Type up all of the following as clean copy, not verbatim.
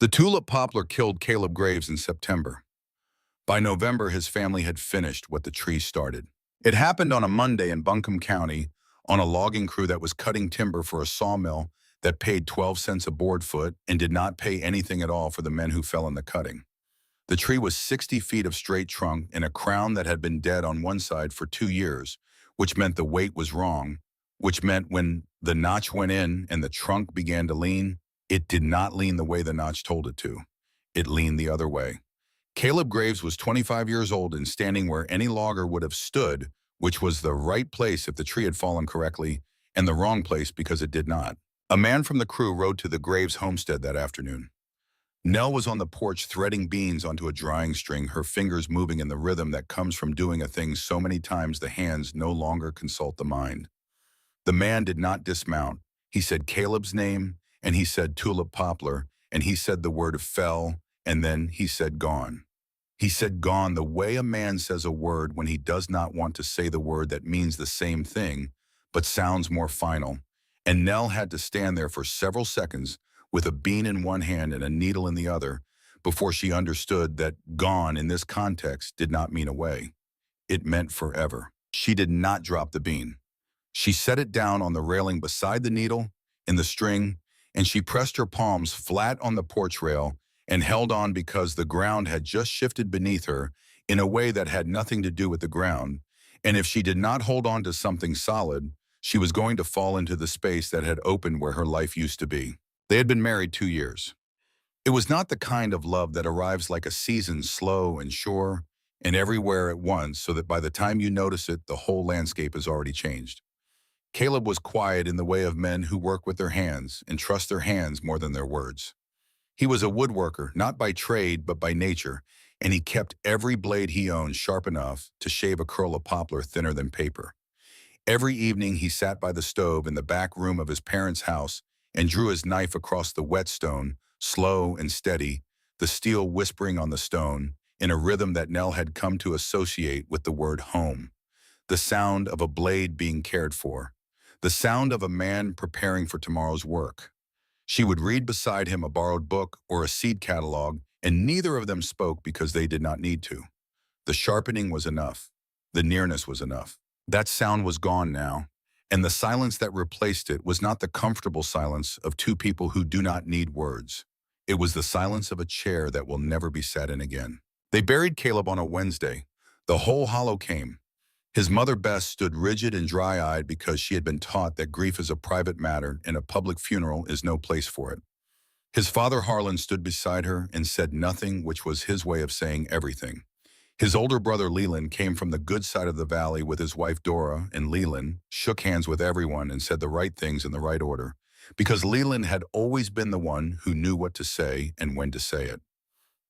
The tulip poplar killed Caleb Graves in September. By November, his family had finished what the tree started. It happened on a Monday in Buncombe County on a logging crew that was cutting timber for a sawmill that paid 12 cents a board foot and did not pay anything at all for the men who fell in the cutting. The tree was 60 feet of straight trunk and a crown that had been dead on one side for 2 years, which meant the weight was wrong, which meant when the notch went in and the trunk began to lean, it did not lean the way the notch told it to. It leaned the other way. Caleb Graves was 25 years old and standing where any logger would have stood, which was the right place if the tree had fallen correctly, and the wrong place because it did not. A man from the crew rode to the Graves homestead that afternoon. Nell was on the porch threading beans onto a drying string, her fingers moving in the rhythm that comes from doing a thing so many times the hands no longer consult the mind. The man did not dismount. He said Caleb's name, and he said tulip poplar, and he said the word fell, and then he said gone. He said gone the way a man says a word when he does not want to say the word that means the same thing, but sounds more final. And Nell had to stand there for several seconds with a bean in one hand and a needle in the other before she understood that gone in this context did not mean away. It meant forever. She did not drop the bean. She set it down on the railing beside the needle, in the string, and she pressed her palms flat on the porch rail and held on because the ground had just shifted beneath her in a way that had nothing to do with the ground, and if she did not hold on to something solid, she was going to fall into the space that had opened where her life used to be. They had been married 2 years. It was not the kind of love that arrives like a season, slow and sure, and everywhere at once, so that by the time you notice it, the whole landscape has already changed. Caleb was quiet in the way of men who work with their hands and trust their hands more than their words. He was a woodworker, not by trade, but by nature, and he kept every blade he owned sharp enough to shave a curl of poplar thinner than paper. Every evening he sat by the stove in the back room of his parents' house and drew his knife across the whetstone, slow and steady, the steel whispering on the stone, in a rhythm that Nell had come to associate with the word home. The sound of a blade being cared for. The sound of a man preparing for tomorrow's work. She would read beside him a borrowed book or a seed catalog, and neither of them spoke because they did not need to. The sharpening was enough. The nearness was enough. That sound was gone now, and the silence that replaced it was not the comfortable silence of two people who do not need words. It was the silence of a chair that will never be sat in again. They buried Caleb on a Wednesday. The whole hollow came. His mother Bess stood rigid and dry-eyed because she had been taught that grief is a private matter and a public funeral is no place for it. His father Harlan stood beside her and said nothing, which was his way of saying everything. His older brother Leland came from the good side of the valley with his wife Dora, and Leland shook hands with everyone and said the right things in the right order, because Leland had always been the one who knew what to say and when to say it.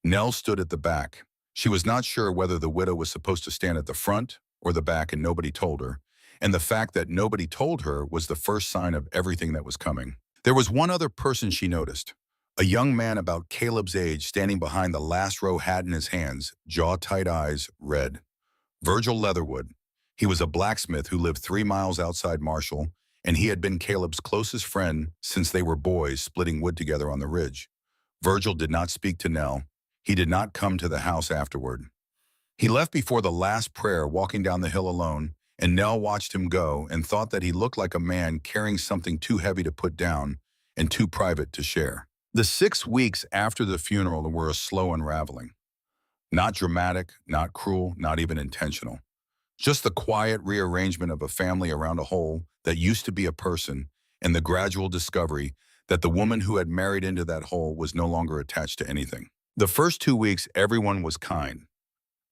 Nell stood at the back. She was not sure whether the widow was supposed to stand at the front or the back, and nobody told her, and the fact that nobody told her was the first sign of everything that was coming. There was one other person she noticed, a young man about Caleb's age standing behind the last row, hat in his hands, jaw-tight eyes, red. Virgil Leatherwood. He was a blacksmith who lived 3 miles outside Marshall, and he had been Caleb's closest friend since they were boys splitting wood together on the ridge. Virgil did not speak to Nell. He did not come to the house afterward. He left before the last prayer, walking down the hill alone, and Nell watched him go and thought that he looked like a man carrying something too heavy to put down and too private to share. The 6 weeks after the funeral were a slow unraveling. Not dramatic, not cruel, not even intentional. Just the quiet rearrangement of a family around a hole that used to be a person, and the gradual discovery that the woman who had married into that hole was no longer attached to anything. The first 2 weeks, everyone was kind.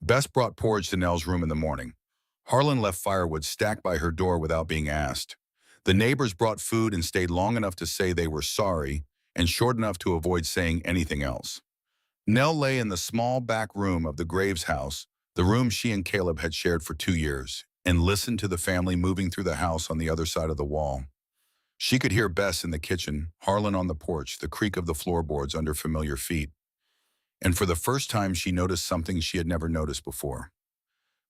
Bess brought porridge to Nell's room in the morning. Harlan left firewood stacked by her door without being asked. The neighbors brought food and stayed long enough to say they were sorry and short enough to avoid saying anything else. Nell lay in the small back room of the Graves house, the room she and Caleb had shared for 2 years, and listened to the family moving through the house on the other side of the wall. She could hear Bess in the kitchen, Harlan on the porch, the creak of the floorboards under familiar feet. And for the first time, she noticed something she had never noticed before.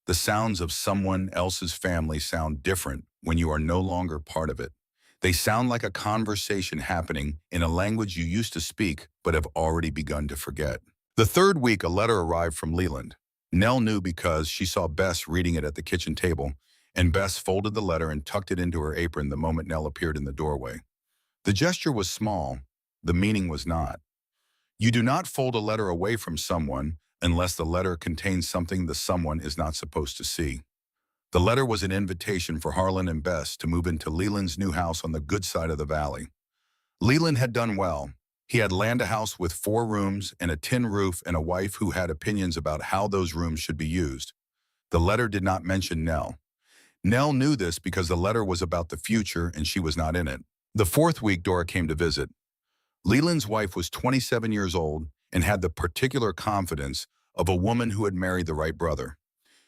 The sounds of someone else's family sound different when you are no longer part of it. They sound like a conversation happening in a language you used to speak but have already begun to forget. The third week, a letter arrived from Leland. Nell knew because she saw Bess reading it at the kitchen table, and Bess folded the letter and tucked it into her apron the moment Nell appeared in the doorway. The gesture was small. The meaning was not. You do not fold a letter away from someone unless the letter contains something the someone is not supposed to see. The letter was an invitation for Harlan and Bess to move into Leland's new house on the good side of the valley. Leland had done well. He had land a house with 4 rooms and a tin roof and a wife who had opinions about how those rooms should be used. The letter did not mention Nell. Nell knew this because the letter was about the future and she was not in it. The fourth week, Dora came to visit. Leland's wife was 27 years old and had the particular confidence of a woman who had married the right brother.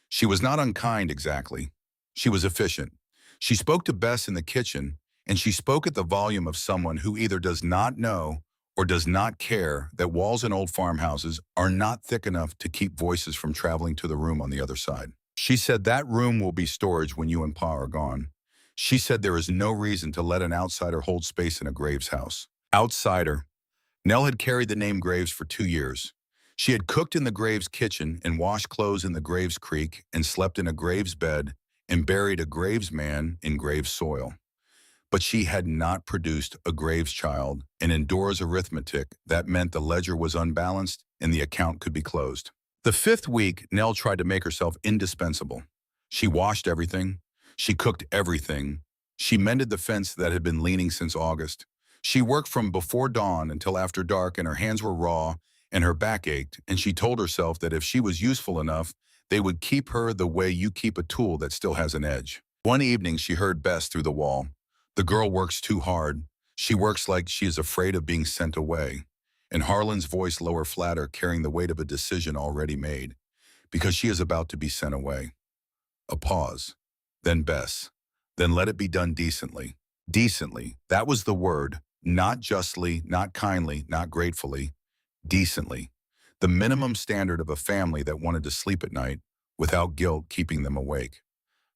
She was not unkind exactly. She was efficient. She spoke to Bess in the kitchen, and she spoke at the volume of someone who either does not know or does not care that walls in old farmhouses are not thick enough to keep voices from traveling to the room on the other side. She said that room will be storage when you and Pa are gone. She said there is no reason to let an outsider hold space in a Graves house. Outsider. Nell had carried the name Graves for 2 years. She had cooked in the Graves kitchen and washed clothes in the Graves creek and slept in a Graves bed and buried a Graves man in Graves soil. But she had not produced a Graves child, and in Dora's arithmetic, that meant the ledger was unbalanced and the account could be closed. The fifth week, Nell tried to make herself indispensable. She washed everything. She cooked everything. She mended the fence that had been leaning since August. She worked from before dawn until after dark, and her hands were raw and her back ached, and she told herself that if she was useful enough, they would keep her the way you keep a tool that still has an edge. One evening, she heard Bess through the wall. The girl works too hard. She works like she is afraid of being sent away. And Harlan's voice lower flatter, carrying the weight of a decision already made, because she is about to be sent away. A pause. Then Bess. Then let it be done decently. Decently. That was the word. Not justly, not kindly, not gratefully. Decently. The minimum standard of a family that wanted to sleep at night without guilt keeping them awake.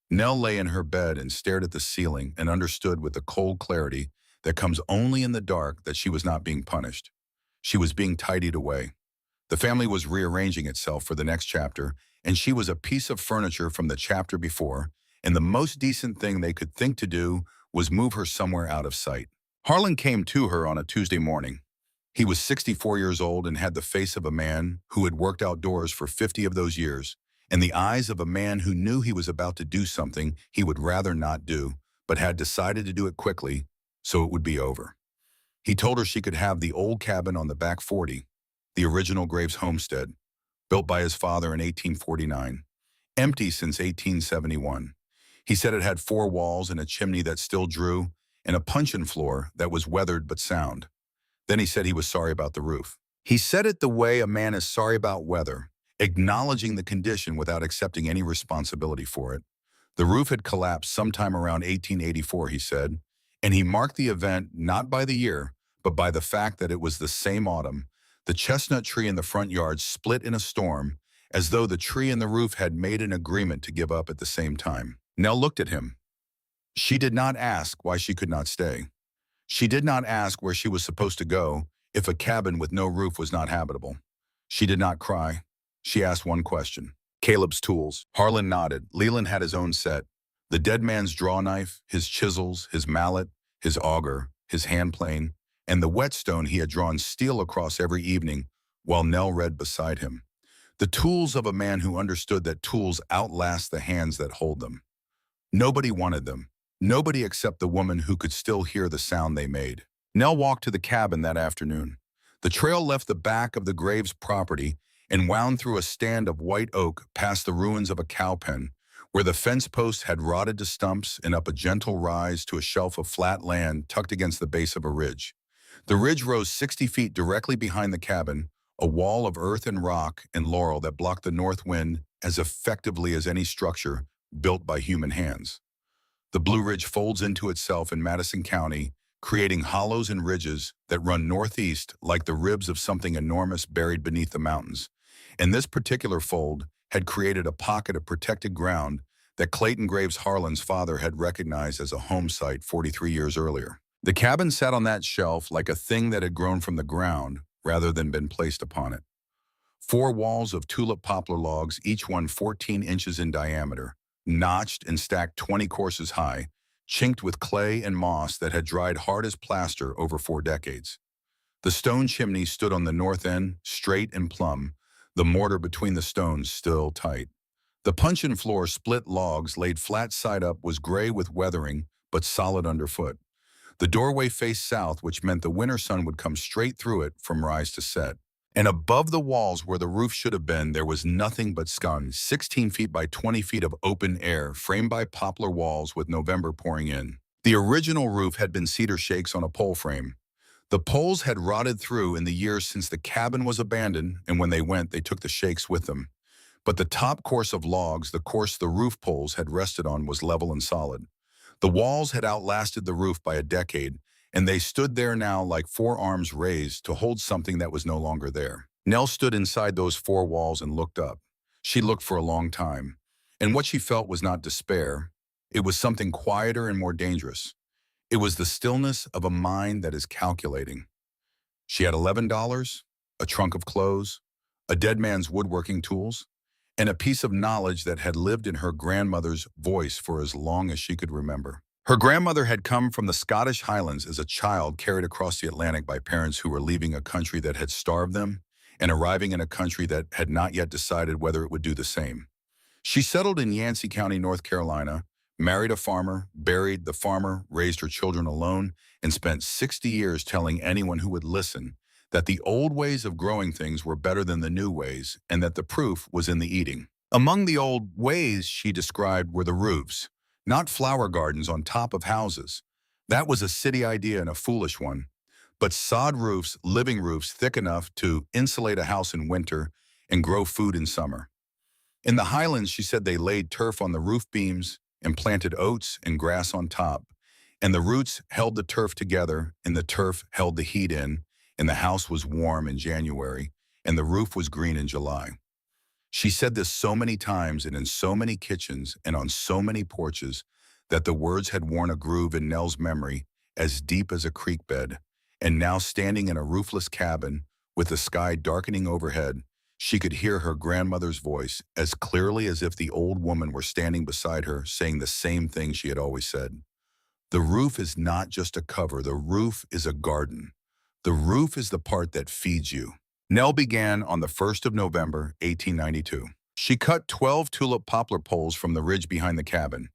Nell lay in her bed and stared at the ceiling and understood with the cold clarity that comes only in the dark that she was not being punished. She was being tidied away. The family was rearranging itself for the next chapter, and she was a piece of furniture from the chapter before, and the most decent thing they could think to do was move her somewhere out of sight. Harlan came to her on a Tuesday morning. He was 64 years old and had the face of a man who had worked outdoors for 50 of those years, and the eyes of a man who knew he was about to do something he would rather not do, but had decided to do it quickly, so it would be over. He told her she could have the old cabin on the back 40, the original Graves homestead, built by his father in 1849, empty since 1871. He said it had 4 walls and a chimney that still drew, and a puncheon floor that was weathered but sound. Then he said he was sorry about the roof. He said it the way a man is sorry about weather, acknowledging the condition without accepting any responsibility for it. The roof had collapsed sometime around 1884, he said, and he marked the event not by the year, but by the fact that it was the same autumn. The chestnut tree in the front yard split in a storm, as though the tree and the roof had made an agreement to give up at the same time. Nell looked at him. She did not ask why she could not stay. She did not ask where she was supposed to go if a cabin with no roof was not habitable. She did not cry. She asked one question. Caleb's tools. Harlan nodded. Leland had his own set. The dead man's draw knife, his chisels, his mallet, his auger, his hand plane, and the whetstone he had drawn steel across every evening while Nell read beside him. The tools of a man who understood that tools outlast the hands that hold them. Nobody wanted them. Nobody except the woman who could still hear the sound they made. Nell walked to the cabin that afternoon. The trail left the back of the Graves property and wound through a stand of white oak past the ruins of a cow pen, where the fence posts had rotted to stumps, and up a gentle rise to a shelf of flat land tucked against the base of a ridge. The ridge rose 60 feet directly behind the cabin, a wall of earth and rock and laurel that blocked the north wind as effectively as any structure built by human hands. The Blue Ridge folds into itself in Madison County, creating hollows and ridges that run northeast like the ribs of something enormous buried beneath the mountains. And this particular fold had created a pocket of protected ground that Clayton Graves Harlan's father had recognized as a home site 43 years earlier. The cabin sat on that shelf like a thing that had grown from the ground rather than been placed upon it. Four walls of tulip poplar logs, each one 14 inches in diameter, notched and stacked 20 courses high, chinked with clay and moss that had dried hard as plaster over 4 decades. The stone chimney stood on the north end, straight and plumb, the mortar between the stones still tight. The puncheon floor, split logs laid flat side up, was gray with weathering, but solid underfoot. The doorway faced south, which meant the winter sun would come straight through it from rise to set. And above the walls where the roof should have been, there was nothing but sky, 16 feet by 20 feet of open air, framed by poplar walls with November pouring in. The original roof had been cedar shakes on a pole frame. The poles had rotted through in the years since the cabin was abandoned, and when they went, they took the shakes with them. But the top course of logs, the course the roof poles had rested on, was level and solid. The walls had outlasted the roof by a decade, and they stood there now like four arms raised to hold something that was no longer there. Nell stood inside those four walls and looked up. She looked for a long time, and what she felt was not despair. It was something quieter and more dangerous. It was the stillness of a mind that is calculating. She had $11, a trunk of clothes, a dead man's woodworking tools, and a piece of knowledge that had lived in her grandmother's voice for as long as she could remember. Her grandmother had come from the Scottish Highlands as a child, carried across the Atlantic by parents who were leaving a country that had starved them and arriving in a country that had not yet decided whether it would do the same. She settled in Yancey County, North Carolina, married a farmer, buried the farmer, raised her children alone, and spent 60 years telling anyone who would listen that the old ways of growing things were better than the new ways, and that the proof was in the eating. Among the old ways she described were the roofs, not flower gardens on top of houses. That was a city idea and a foolish one. But sod roofs, living roofs thick enough to insulate a house in winter and grow food in summer. In the Highlands, she said they laid turf on the roof beams and planted oats and grass on top, and the roots held the turf together, and the turf held the heat in, and the house was warm in January, and the roof was green in July. She said this so many times and in so many kitchens and on so many porches that the words had worn a groove in Nell's memory as deep as a creek bed, and now standing in a roofless cabin with the sky darkening overhead, she could hear her grandmother's voice as clearly as if the old woman were standing beside her saying the same thing she had always said. The roof is not just a cover, the roof is a garden. The roof is the part that feeds you. Nell began on the 1st of November, 1892. She cut 12 tulip poplar poles from the ridge behind the cabin,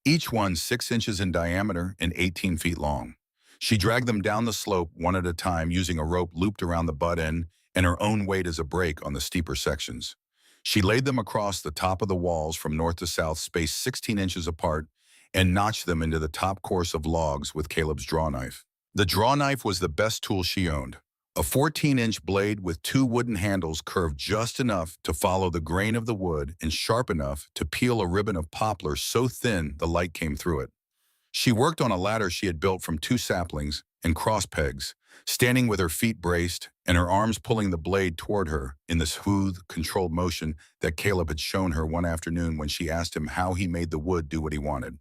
each one 6 inches in diameter and 18 feet long. She dragged them down the slope one at a time using a rope looped around the butt end and her own weight as a brake on the steeper sections. She laid them across the top of the walls from north to south, spaced 16 inches apart, and notched them into the top course of logs with Caleb's draw knife. The draw knife was the best tool she owned, a 14-inch blade with two wooden handles curved just enough to follow the grain of the wood and sharp enough to peel a ribbon of poplar so thin the light came through it. She worked on a ladder she had built from 2 saplings and cross pegs, standing with her feet braced and her arms pulling the blade toward her in the smooth, controlled motion that Caleb had shown her one afternoon when she asked him how he made the wood do what he wanted.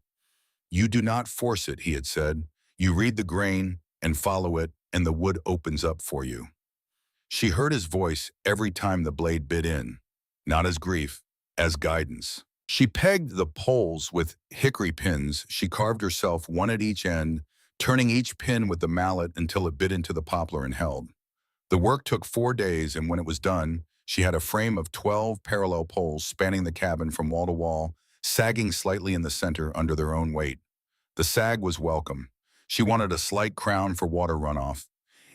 "You do not force it," he had said. "You read the grain and follow it, and the wood opens up for you." She heard his voice every time the blade bit in, not as grief, as guidance. She pegged the poles with hickory pins she carved herself, one at each end, turning each pin with the mallet until it bit into the poplar and held. The work took 4 days, and when it was done, she had a frame of 12 parallel poles spanning the cabin from wall to wall, sagging slightly in the center under their own weight. The sag was welcome. She wanted a slight crown for water runoff,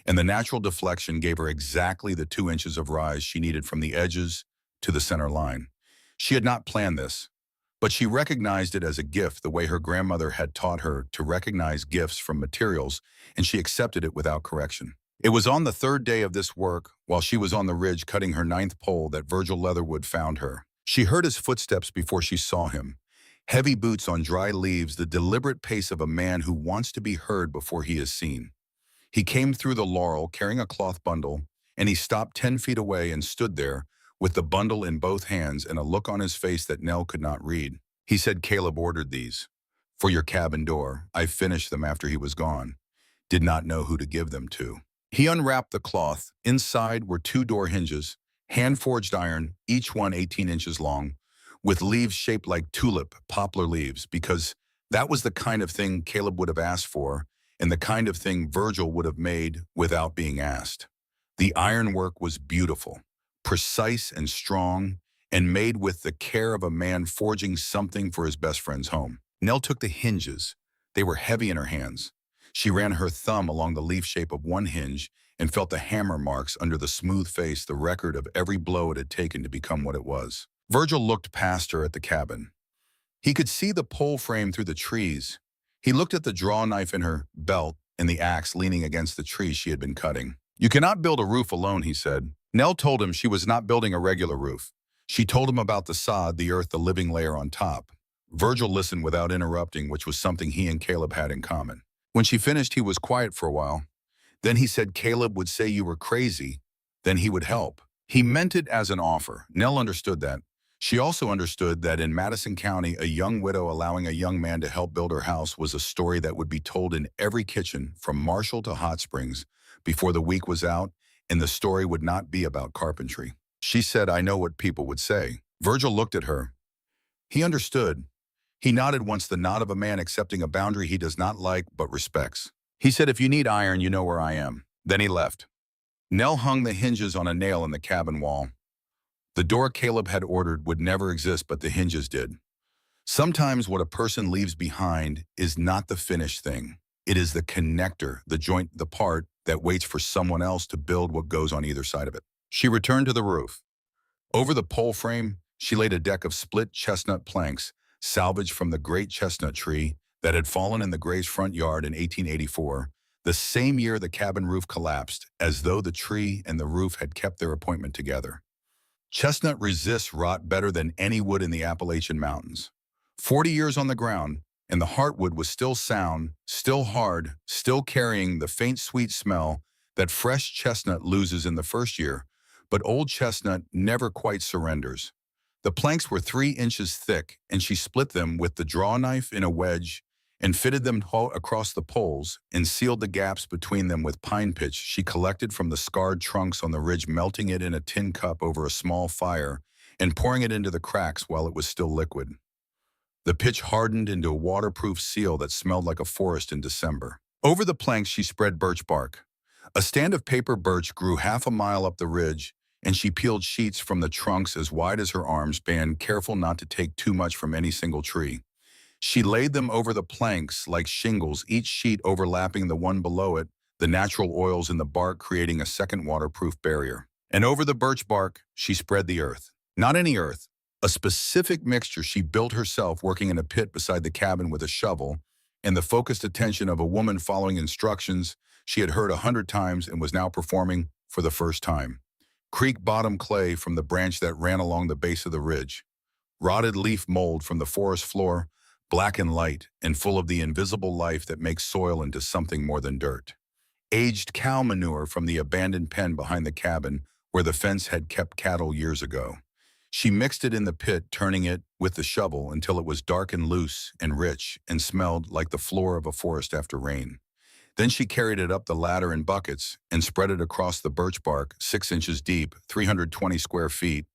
and the natural deflection gave her exactly the 2 inches of rise she needed from the edges to the center line. She had not planned this, but she recognized it as a gift the way her grandmother had taught her to recognize gifts from materials, and she accepted it without correction. It was on the 3rd day of this work, while she was on the ridge cutting her 9th pole, that Virgil Leatherwood found her. She heard his footsteps before she saw him. Heavy boots on dry leaves, the deliberate pace of a man who wants to be heard before he is seen. He came through the laurel carrying a cloth bundle, and he stopped 10 feet away and stood there with the bundle in both hands and a look on his face that Nell could not read. He said Caleb ordered these. For your cabin door. I finished them after he was gone. Did not know who to give them to. He unwrapped the cloth. Inside were two door hinges, hand-forged iron, each one 18 inches long, with leaves shaped like poplar leaves, because that was the kind of thing Caleb would have asked for and the kind of thing Virgil would have made without being asked. The ironwork was beautiful, precise and strong, and made with the care of a man forging something for his best friend's home. Nell took the hinges. They were heavy in her hands. She ran her thumb along the leaf shape of one hinge and felt the hammer marks under the smooth face, the record of every blow it had taken to become what it was. Virgil looked past her at the cabin. He could see the pole frame through the trees. He looked at the draw knife in her belt and the axe leaning against the tree she had been cutting. You cannot build a roof alone, he said. Nell told him she was not building a regular roof. She told him about the sod, the earth, the living layer on top. Virgil listened without interrupting, which was something he and Caleb had in common. When she finished, he was quiet for a while. Then he said Caleb would say you were crazy. Then he would help. He meant it as an offer. Nell understood that. She also understood that in Madison County, a young widow allowing a young man to help build her house was a story that would be told in every kitchen, from Marshall to Hot Springs, before the week was out, and the story would not be about carpentry. She said, I know what people would say. Virgil looked at her. He understood. He nodded once, the nod of a man accepting a boundary he does not like but respects. He said, if you need iron, you know where I am. Then he left. Nell hung the hinges on a nail in the cabin wall. The door Caleb had ordered would never exist, but the hinges did. Sometimes what a person leaves behind is not the finished thing. It is the connector, the joint, the part that waits for someone else to build what goes on either side of it. She returned to the roof. Over the pole frame, she laid a deck of split chestnut planks, salvaged from the great chestnut tree that had fallen in the Graves' front yard in 1884, the same year the cabin roof collapsed, as though the tree and the roof had kept their appointment together. Chestnut resists rot better than any wood in the Appalachian Mountains. 40 years on the ground, and the heartwood was still sound, still hard, still carrying the faint sweet smell that fresh chestnut loses in the first year, but old chestnut never quite surrenders. The planks were 3 inches thick, and she split them with the draw knife in a wedge and fitted them across the poles and sealed the gaps between them with pine pitch she collected from the scarred trunks on the ridge, melting it in a tin cup over a small fire and pouring it into the cracks while it was still liquid. The pitch hardened into a waterproof seal that smelled like a forest in December. Over the planks she spread birch bark. A stand of paper birch grew half a mile up the ridge, and she peeled sheets from the trunks as wide as her arm span, careful not to take too much from any single tree. She laid them over the planks like shingles, each sheet overlapping the one below it, the natural oils in the bark creating a second waterproof barrier. And over the birch bark, she spread the earth. Not any earth, a specific mixture she built herself, working in a pit beside the cabin with a shovel, and the focused attention of a woman following instructions she had heard 100 times and was now performing for the first time. Creek bottom clay from the branch that ran along the base of the ridge. Rotted leaf mold from the forest floor, black and light, and full of the invisible life that makes soil into something more than dirt. Aged cow manure from the abandoned pen behind the cabin where the fence had kept cattle years ago. She mixed it in the pit, turning it with the shovel until it was dark and loose and rich and smelled like the floor of a forest after rain. Then she carried it up the ladder in buckets and spread it across the birch bark, 6 inches deep, 320 square feet,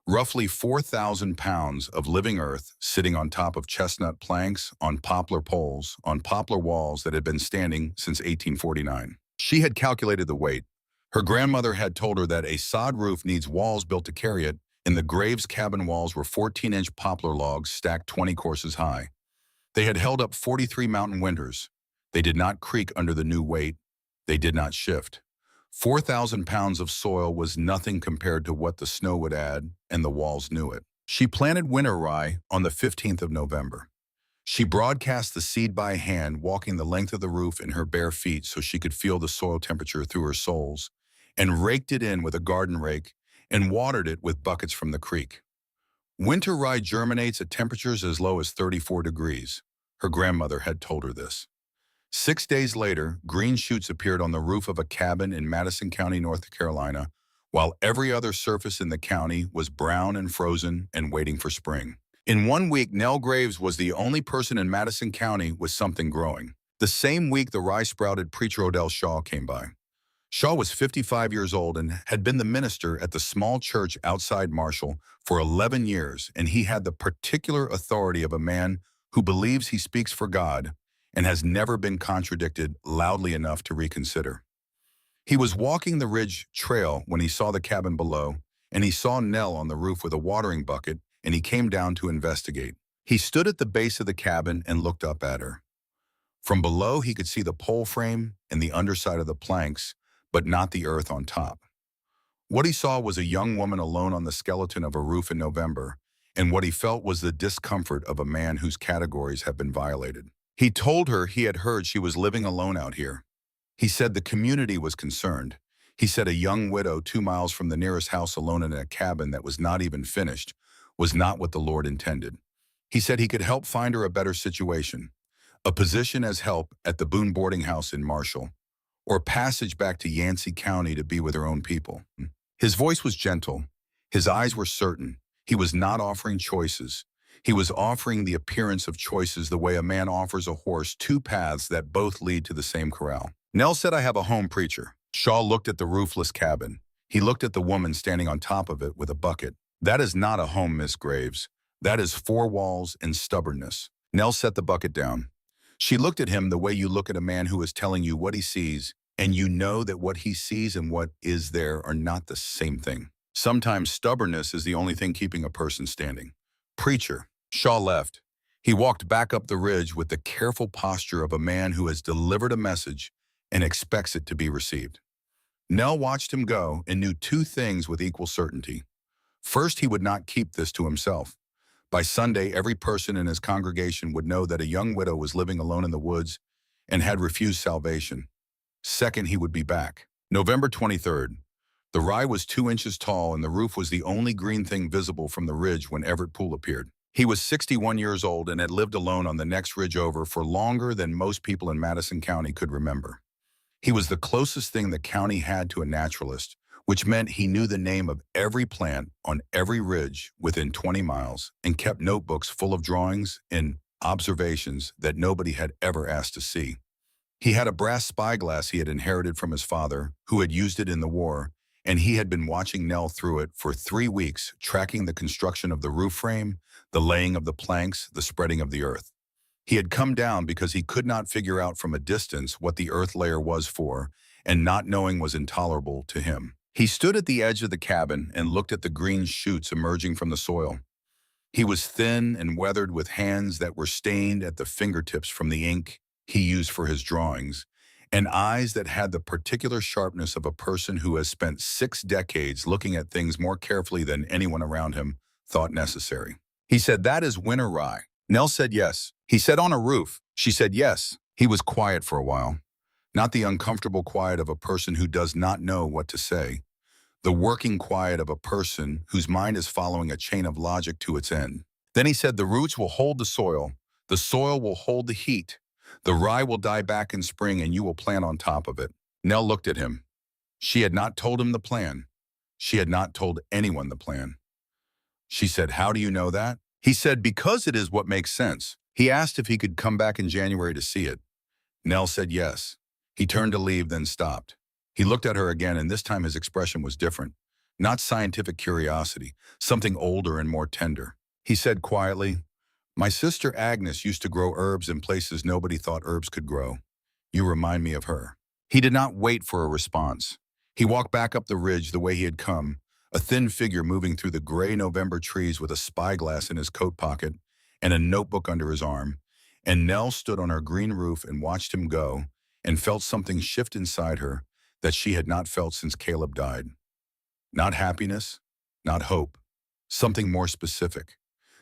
roughly 4,000 pounds of living earth sitting on top of chestnut planks, on poplar poles, on poplar walls that had been standing since 1849. She had calculated the weight. Her grandmother had told her that a sod roof needs walls built to carry it, and the Graves cabin walls were 14-inch poplar logs stacked 20 courses high. They had held up 43 mountain winters. They did not creak under the new weight. They did not shift. 4,000 pounds of soil was nothing compared to what the snow would add, and the walls knew it. She planted winter rye on the 15th of November. She broadcast the seed by hand, walking the length of the roof in her bare feet so she could feel the soil temperature through her soles, and raked it in with a garden rake and watered it with buckets from the creek. Winter rye germinates at temperatures as low as 34 degrees. Her grandmother had told her this. 6 days later, green shoots appeared on the roof of a cabin in Madison County, North Carolina, while every other surface in the county was brown and frozen and waiting for spring. In 1 week, Nell Graves was the only person in Madison County with something growing. The same week, the rye-sprouted preacher Odell Shaw came by. Shaw was 55 years old and had been the minister at the small church outside Marshall for 11 years, and he had the particular authority of a man who believes he speaks for God and has never been contradicted loudly enough to reconsider. He was walking the ridge trail when he saw the cabin below, and he saw Nell on the roof with a watering bucket, and he came down to investigate. He stood at the base of the cabin and looked up at her. From below, he could see the pole frame and the underside of the planks, but not the earth on top. What he saw was a young woman alone on the skeleton of a roof in November, and what he felt was the discomfort of a man whose categories have been violated. He told her he had heard she was living alone out here. He said the community was concerned. He said a young widow 2 miles from the nearest house alone in a cabin that was not even finished was not what the Lord intended. He said he could help find her a better situation, a position as help at the Boone boarding house in Marshall, or passage back to Yancey County to be with her own people. His voice was gentle. His eyes were certain. He was not offering choices. He was offering the appearance of choices the way a man offers a horse 2 paths that both lead to the same corral. Nell said, "I have a home, preacher." Shaw looked at the roofless cabin. He looked at the woman standing on top of it with a bucket. "That is not a home, Miss Graves. That is 4 walls and stubbornness." Nell set the bucket down. She looked at him the way you look at a man who is telling you what he sees, and you know that what he sees and what is there are not the same thing. Sometimes stubbornness is the only thing keeping a person standing. "Preacher." Shaw left. He walked back up the ridge with the careful posture of a man who has delivered a message and expects it to be received. Nell watched him go and knew 2 things with equal certainty. First, he would not keep this to himself. By Sunday, every person in his congregation would know that a young widow was living alone in the woods and had refused salvation. Second, he would be back. November 23rd. The rye was 2 inches tall and the roof was the only green thing visible from the ridge when Everett Poole appeared. He was 61 years old and had lived alone on the next ridge over for longer than most people in Madison County could remember. He was the closest thing the county had to a naturalist, which meant he knew the name of every plant on every ridge within 20 miles and kept notebooks full of drawings and observations that nobody had ever asked to see. He had a brass spyglass he had inherited from his father, who had used it in the war, and he had been watching Nell through it for 3 weeks, tracking the construction of the roof frame, the laying of the planks, the spreading of the earth. He had come down because he could not figure out from a distance what the earth layer was for, and not knowing was intolerable to him. He stood at the edge of the cabin and looked at the green shoots emerging from the soil. He was thin and weathered with hands that were stained at the fingertips from the ink he used for his drawings, and eyes that had the particular sharpness of a person who has spent 6 decades looking at things more carefully than anyone around him thought necessary. He said, "That is winter rye." Nell said yes. He said, "On a roof." She said yes. He was quiet for a while. Not the uncomfortable quiet of a person who does not know what to say. The working quiet of a person whose mind is following a chain of logic to its end. Then he said, "The roots will hold the soil will hold the heat. The rye will die back in spring and you will plant on top of it." Nell looked at him. She had not told him the plan. She had not told anyone the plan. She said, "How do you know that?" He said, "Because it is what makes sense." He asked if he could come back in January to see it. Nell said yes. He turned to leave, then stopped. He looked at her again, and this time his expression was different. Not scientific curiosity, something older and more tender. He said quietly, "My sister Agnes used to grow herbs in places nobody thought herbs could grow. You remind me of her." He did not wait for a response. He walked back up the ridge the way he had come, a thin figure moving through the gray November trees with a spyglass in his coat pocket and a notebook under his arm, and Nell stood on her green roof and watched him go and felt something shift inside her that she had not felt since Caleb died. Not happiness, not hope, something more specific.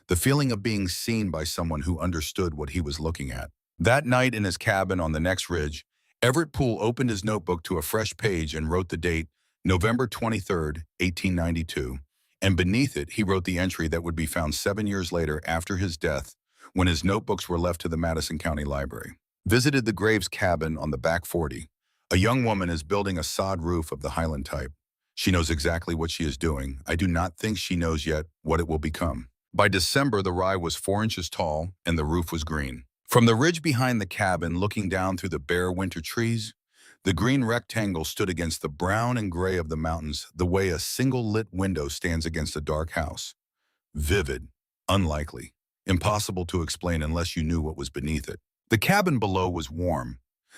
The feeling of being seen by someone who understood what he was looking at. That night in his cabin on the next ridge, Everett Poole opened his notebook to a fresh page and wrote the date, November 23rd, 1892, and beneath it he wrote the entry that would be found 7 years later after his death when his notebooks were left to the Madison County Library. Visited the Graves cabin on the back 40. A young woman is building a sod roof of the Highland type. She knows exactly what she is doing. I do not think she knows yet what it will become. By December, the rye was 4 inches tall and the roof was green. From the ridge behind the cabin, looking down through the bare winter trees, the green rectangle stood against the brown and gray of the mountains the way a single lit window stands against a dark house. Vivid, unlikely, impossible to explain unless you knew what was beneath it. The cabin below was warm,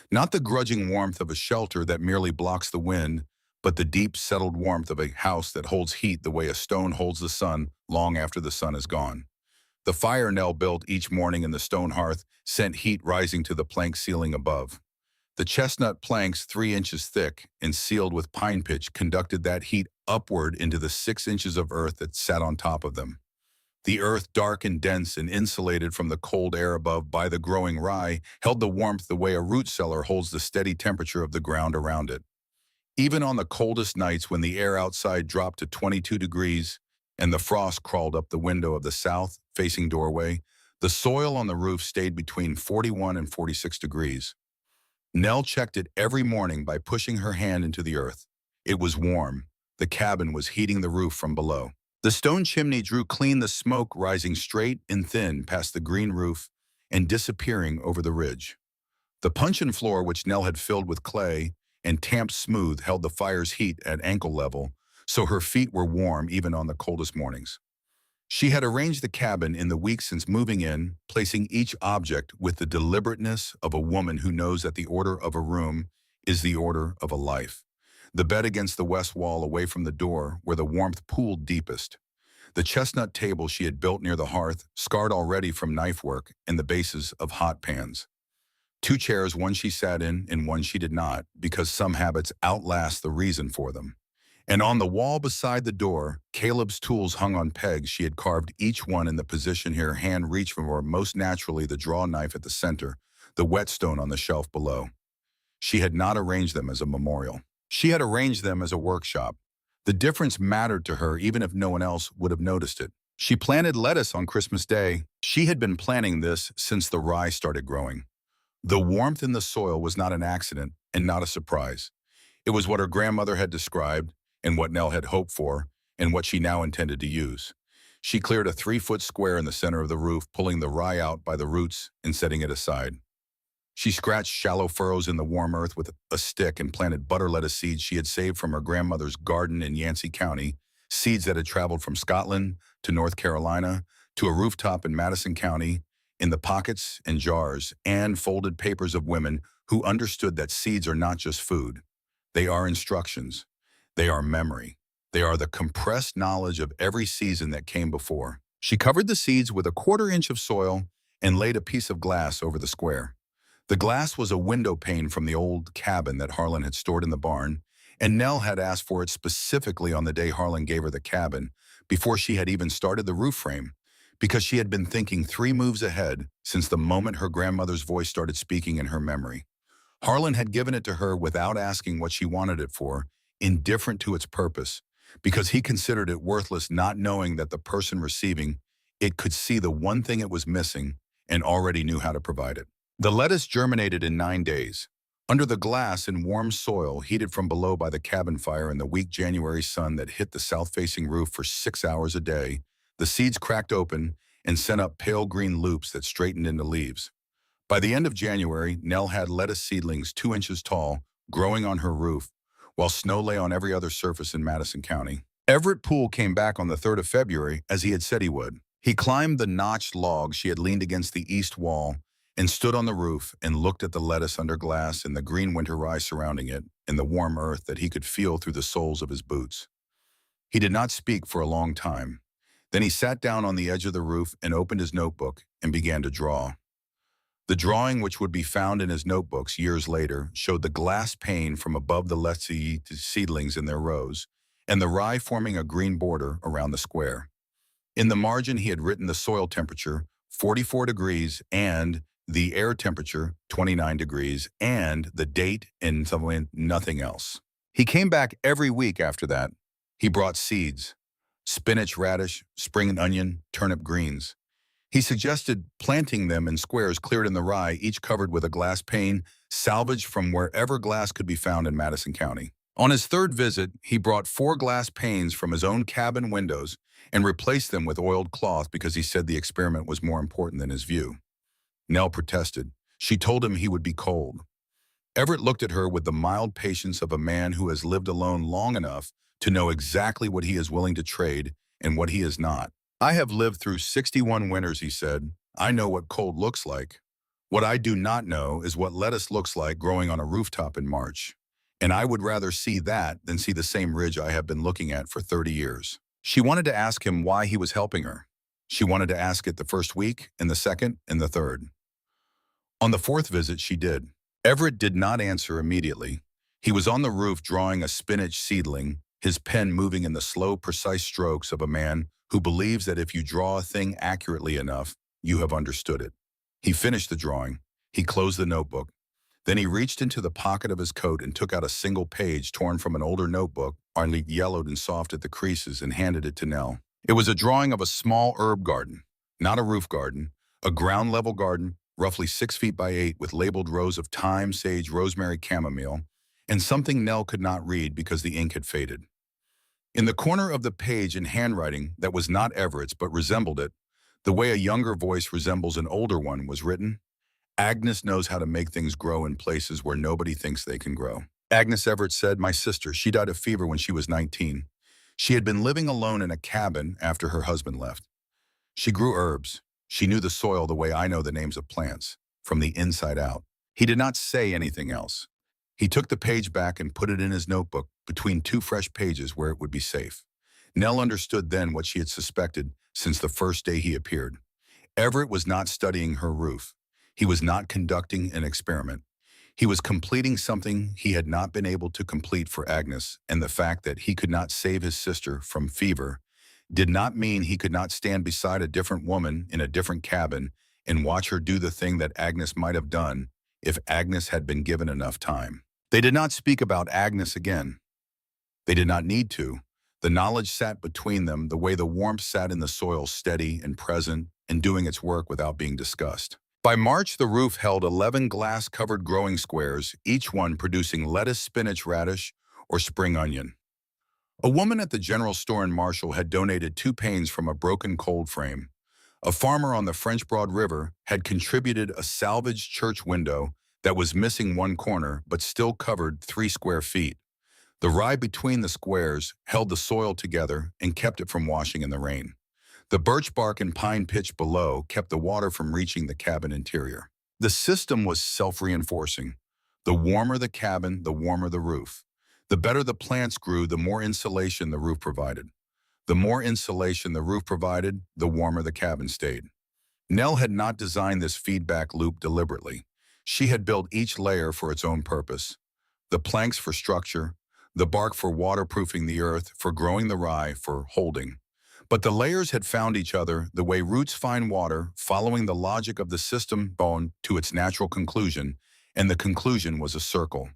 not the grudging warmth of a shelter that merely blocks the wind, but the deep, settled warmth of a house that holds heat the way a stone holds the sun long after the sun is gone. The fire Nell built each morning in the stone hearth sent heat rising to the plank ceiling above. The chestnut planks, 3 inches thick and sealed with pine pitch, conducted that heat upward into the 6 inches of earth that sat on top of them. The earth, dark and dense and insulated from the cold air above by the growing rye, held the warmth the way a root cellar holds the steady temperature of the ground around it. Even on the coldest nights when the air outside dropped to 22 degrees and the frost crawled up the window of the south-facing doorway, the soil on the roof stayed between 41 and 46 degrees. Nell checked it every morning by pushing her hand into the earth. It was warm. The cabin was heating the roof from below. The stone chimney drew clean the smoke rising straight and thin past the green roof and disappearing over the ridge. The puncheon floor, which Nell had filled with clay and tamped smooth, held the fire's heat at ankle level, so her feet were warm even on the coldest mornings. She had arranged the cabin in the weeks since moving in, placing each object with the deliberateness of a woman who knows that the order of a room is the order of a life. The bed against the west wall away from the door where the warmth pooled deepest. The chestnut table she had built near the hearth, scarred already from knife work and the bases of hot pans. 2 chairs, one she sat in and one she did not, because some habits outlast the reason for them. And on the wall beside the door, Caleb's tools hung on pegs she had carved, each one in the position her hand reached for most naturally, the draw knife at the center, the whetstone on the shelf below. She had not arranged them as a memorial. She had arranged them as a workshop. The difference mattered to her even if no one else would have noticed it. She planted lettuce on Christmas Day. She had been planting this since the rye started growing. The warmth in the soil was not an accident and not a surprise. It was what her grandmother had described and what Nell had hoped for and what she now intended to use. She cleared a 3-foot square in the center of the roof, pulling the rye out by the roots and setting it aside. She scratched shallow furrows in the warm earth with a stick and planted butter lettuce seeds she had saved from her grandmother's garden in Yancey County, seeds that had traveled from Scotland to North Carolina to a rooftop in Madison County, in the pockets and jars and folded papers of women who understood that seeds are not just food. They are instructions. They are memory. They are the compressed knowledge of every season that came before. She covered the seeds with a 1/4 inch of soil and laid a piece of glass over the square. The glass was a window pane from the old cabin that Harlan had stored in the barn, and Nell had asked for it specifically on the day Harlan gave her the cabin, before she had even started the roof frame, because she had been thinking 3 moves ahead since the moment her grandmother's voice started speaking in her memory. Harlan had given it to her without asking what she wanted it for, indifferent to its purpose, because he considered it worthless, not knowing that the person receiving it could see the one thing it was missing and already knew how to provide it. The lettuce germinated in 9 days. Under the glass in warm soil, heated from below by the cabin fire in the weak January sun that hit the south-facing roof for 6 hours a day, the seeds cracked open and sent up pale green loops that straightened into leaves. By the end of January, Nell had lettuce seedlings 2 inches tall, growing on her roof, while snow lay on every other surface in Madison County. Everett Poole came back on the 3rd of February, as he had said he would. He climbed the notched log she had leaned against the east wall and stood on the roof and looked at the lettuce under glass and the green winter rye surrounding it and the warm earth that he could feel through the soles of his boots. He did not speak for a long time. Then he sat down on the edge of the roof and opened his notebook and began to draw. The drawing, which would be found in his notebooks years later, showed the glass pane from above the lettuce seedlings in their rows and the rye forming a green border around the square. In the margin, he had written the soil temperature, 44 degrees, and the air temperature, 29 degrees, and the date, and nothing else. He came back every week after that. He brought seeds: spinach, radish, spring onion, turnip greens. He suggested planting them in squares cleared in the rye, each covered with a glass pane, salvaged from wherever glass could be found in Madison County. On his third visit, he brought 4 glass panes from his own cabin windows and replaced them with oiled cloth because he said the experiment was more important than his view. Nell protested. She told him he would be cold. Everett looked at her with the mild patience of a man who has lived alone long enough to know exactly what he is willing to trade and what he is not. I have lived through 61 winters, he said. I know what cold looks like. What I do not know is what lettuce looks like growing on a rooftop in March. And I would rather see that than see the same ridge I have been looking at for 30 years. She wanted to ask him why he was helping her. She wanted to ask it the first week, and the second, and the third. On the fourth visit, she did. Everett did not answer immediately. He was on the roof drawing a spinach seedling, his pen moving in the slow, precise strokes of a man who believes that if you draw a thing accurately enough, you have understood it. He finished the drawing. He closed the notebook. Then he reached into the pocket of his coat and took out a single page torn from an older notebook, only yellowed and soft at the creases, and handed it to Nell. It was a drawing of a small herb garden, not a roof garden, a ground-level garden, roughly 6 feet by 8, with labeled rows of thyme, sage, rosemary, chamomile, and something Nell could not read because the ink had faded. In the corner of the page, in handwriting that was not Everett's but resembled it, the way a younger voice resembles an older one, was written, "Agnes knows how to make things grow in places where nobody thinks they can grow." Agnes, Everett said, "My sister. She died of fever when she was 19. She had been living alone in a cabin after her husband left. She grew herbs. She knew the soil the way I know the names of plants, from the inside out." He did not say anything else. He took the page back and put it in his notebook between 2 fresh pages where it would be safe. Nell understood then what she had suspected since the first day he appeared. Everett was not studying her roof. He was not conducting an experiment. He was completing something he had not been able to complete for Agnes, and the fact that he could not save his sister from fever did not mean he could not stand beside a different woman in a different cabin and watch her do the thing that Agnes might have done if Agnes had been given enough time. They did not speak about Agnes again. They did not need to. The knowledge sat between them the way the warmth sat in the soil, steady and present and doing its work without being discussed. By March, the roof held 11 glass-covered growing squares, each one producing lettuce, spinach, radish, or spring onion. A woman at the general store in Marshall had donated 2 panes from a broken cold frame. A farmer on the French Broad River had contributed a salvaged church window that was missing 1 corner but still covered 3 square feet. The rye between the squares held the soil together and kept it from washing in the rain. The birch bark and pine pitch below kept the water from reaching the cabin interior. The system was self-reinforcing. The warmer the cabin, the warmer the roof. The better the plants grew, the more insulation the roof provided. The more insulation the roof provided, the warmer the cabin stayed. Nell had not designed this feedback loop deliberately. She had built each layer for its own purpose. The planks for structure, the bark for waterproofing the earth, for growing the rye, for holding. But the layers had found each other the way roots find water, following the logic of the system bone to its natural conclusion, and the conclusion was a circle.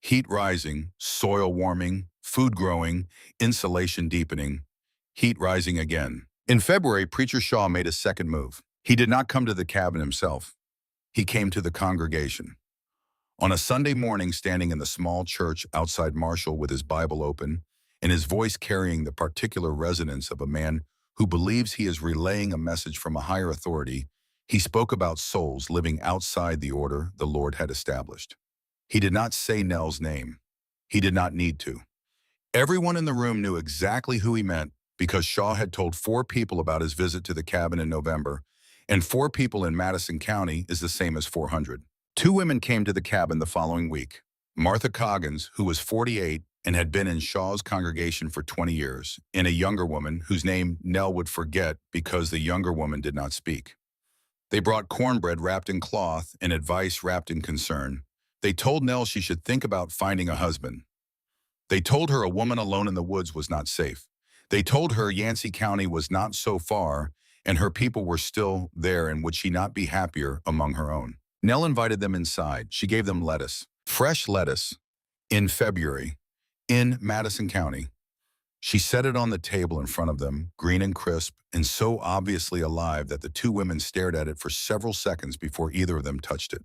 Heat rising, soil warming, food growing, insulation deepening, heat rising again. In February, Preacher Shaw made a second move. He did not come to the cabin himself. He came to the congregation. On a Sunday morning, standing in the small church outside Marshall with his Bible open, and his voice carrying the particular resonance of a man who believes he is relaying a message from a higher authority, he spoke about souls living outside the order the Lord had established. He did not say Nell's name. He did not need to. Everyone in the room knew exactly who he meant because Shaw had told 4 people about his visit to the cabin in November, and 4 people in Madison County is the same as 400. 2 women came to the cabin the following week. Martha Coggins, who was 48 and had been in Shaw's congregation for 20 years, and a younger woman whose name Nell would forget because the younger woman did not speak. They brought cornbread wrapped in cloth and advice wrapped in concern. They told Nell she should think about finding a husband. They told her a woman alone in the woods was not safe. They told her Yancey County was not so far and her people were still there, and would she not be happier among her own? Nell invited them inside. She gave them lettuce, fresh lettuce, in February, in Madison County. She set it on the table in front of them, green and crisp, and so obviously alive that the 2 women stared at it for several seconds before either of them touched it.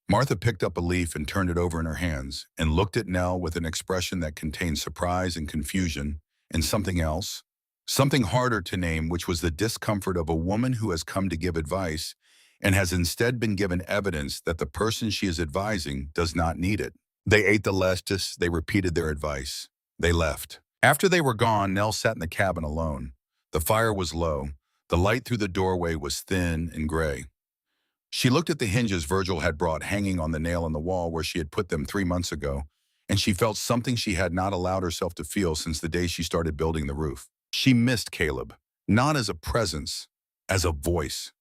Martha picked up a leaf and turned it over in her hands and looked at Nell with an expression that contained surprise and confusion and something else, something harder to name, which was the discomfort of a woman who has come to give advice and has instead been given evidence that the person she is advising does not need it. They ate the lettuce, they repeated their advice. They left. After they were gone, Nell sat in the cabin alone. The fire was low. The light through the doorway was thin and gray. She looked at the hinges Virgil had brought hanging on the nail in the wall where she had put them 3 months ago, and she felt something she had not allowed herself to feel since the day she started building the roof. She missed Caleb, not as a presence, as a voice.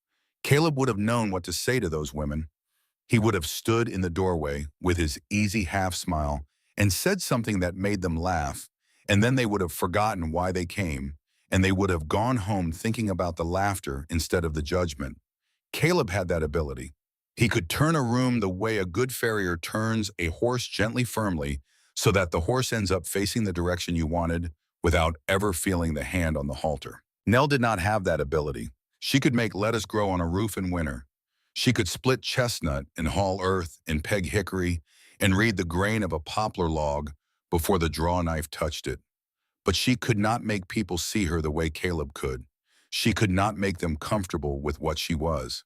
Caleb would have known what to say to those women. He would have stood in the doorway with his easy half smile and said something that made them laugh, and then they would have forgotten why they came, and they would have gone home thinking about the laughter instead of the judgment. Caleb had that ability. He could turn a room the way a good farrier turns a horse gently firmly so that the horse ends up facing the direction you wanted without ever feeling the hand on the halter. Nell did not have that ability. She could make lettuce grow on a roof in winter. She could split chestnut and haul earth and peg hickory and read the grain of a poplar log before the draw knife touched it. But she could not make people see her the way Caleb could. She could not make them comfortable with what she was.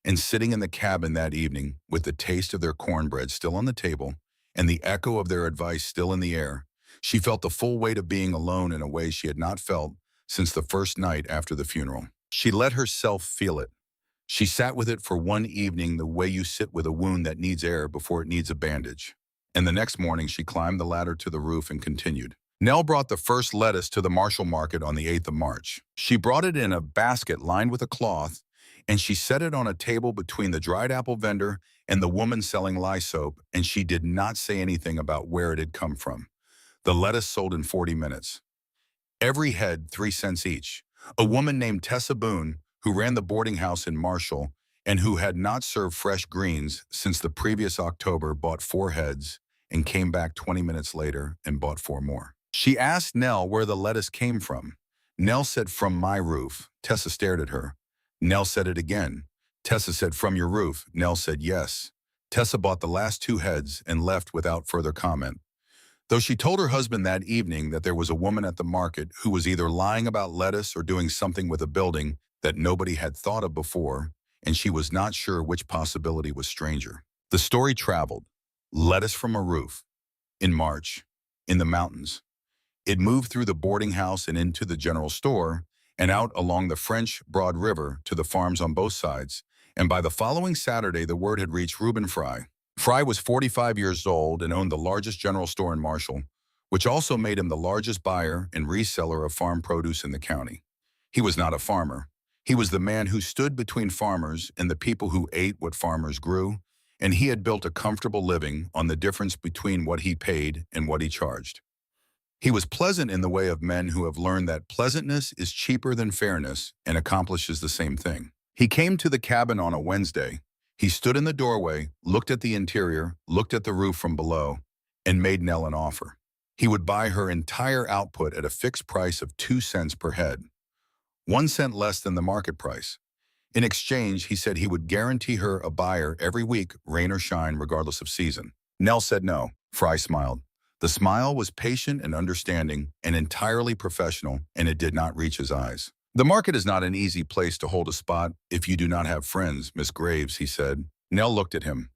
And sitting in the cabin that evening, with the taste of their cornbread still on the table and the echo of their advice still in the air, she felt the full weight of being alone in a way she had not felt since the first night after the funeral. She let herself feel it. She sat with it for one evening the way you sit with a wound that needs air before it needs a bandage. And the next morning she climbed the ladder to the roof and continued. Nell brought the first lettuce to the Marshall Market on the 8th of March. She brought it in a basket lined with a cloth, and she set it on a table between the dried apple vendor and the woman selling lye soap, and she did not say anything about where it had come from. The lettuce sold in 40 minutes. Every head 3 cents each. A woman named Tessa Boone, who ran the boarding house in Marshall and who had not served fresh greens since the previous October, bought 4 heads and came back 20 minutes later and bought 4 more. She asked Nell where the lettuce came from. Nell said, "From my roof." Tessa stared at her. Nell said it again. Tessa said, "From your roof." Nell said, "Yes." Tessa bought the last 2 heads and left without further comment. Though she told her husband that evening that there was a woman at the market who was either lying about lettuce or doing something with a building that nobody had thought of before, and she was not sure which possibility was stranger. The story traveled. Lettuce from a roof. In March. In the mountains. It moved through the boarding house and into the general store, and out along the French Broad River to the farms on both sides, and by the following Saturday the word had reached Reuben Fry. Fry was 45 years old and owned the largest general store in Marshall, which also made him the largest buyer and reseller of farm produce in the county. He was not a farmer. He was the man who stood between farmers and the people who ate what farmers grew, and he had built a comfortable living on the difference between what he paid and what he charged. He was pleasant in the way of men who have learned that pleasantness is cheaper than fairness and accomplishes the same thing. He came to the cabin on a Wednesday. He stood in the doorway, looked at the interior, looked at the roof from below, and made Nell an offer. He would buy her entire output at a fixed price of 2 cents per head, 1 cent less than the market price. In exchange, he said he would guarantee her a buyer every week, rain or shine, regardless of season. Nell said no. Fry smiled. The smile was patient and understanding and entirely professional, and it did not reach his eyes. "The market is not an easy place to hold a spot if you do not have friends, Miss Graves," he said. Nell looked at him.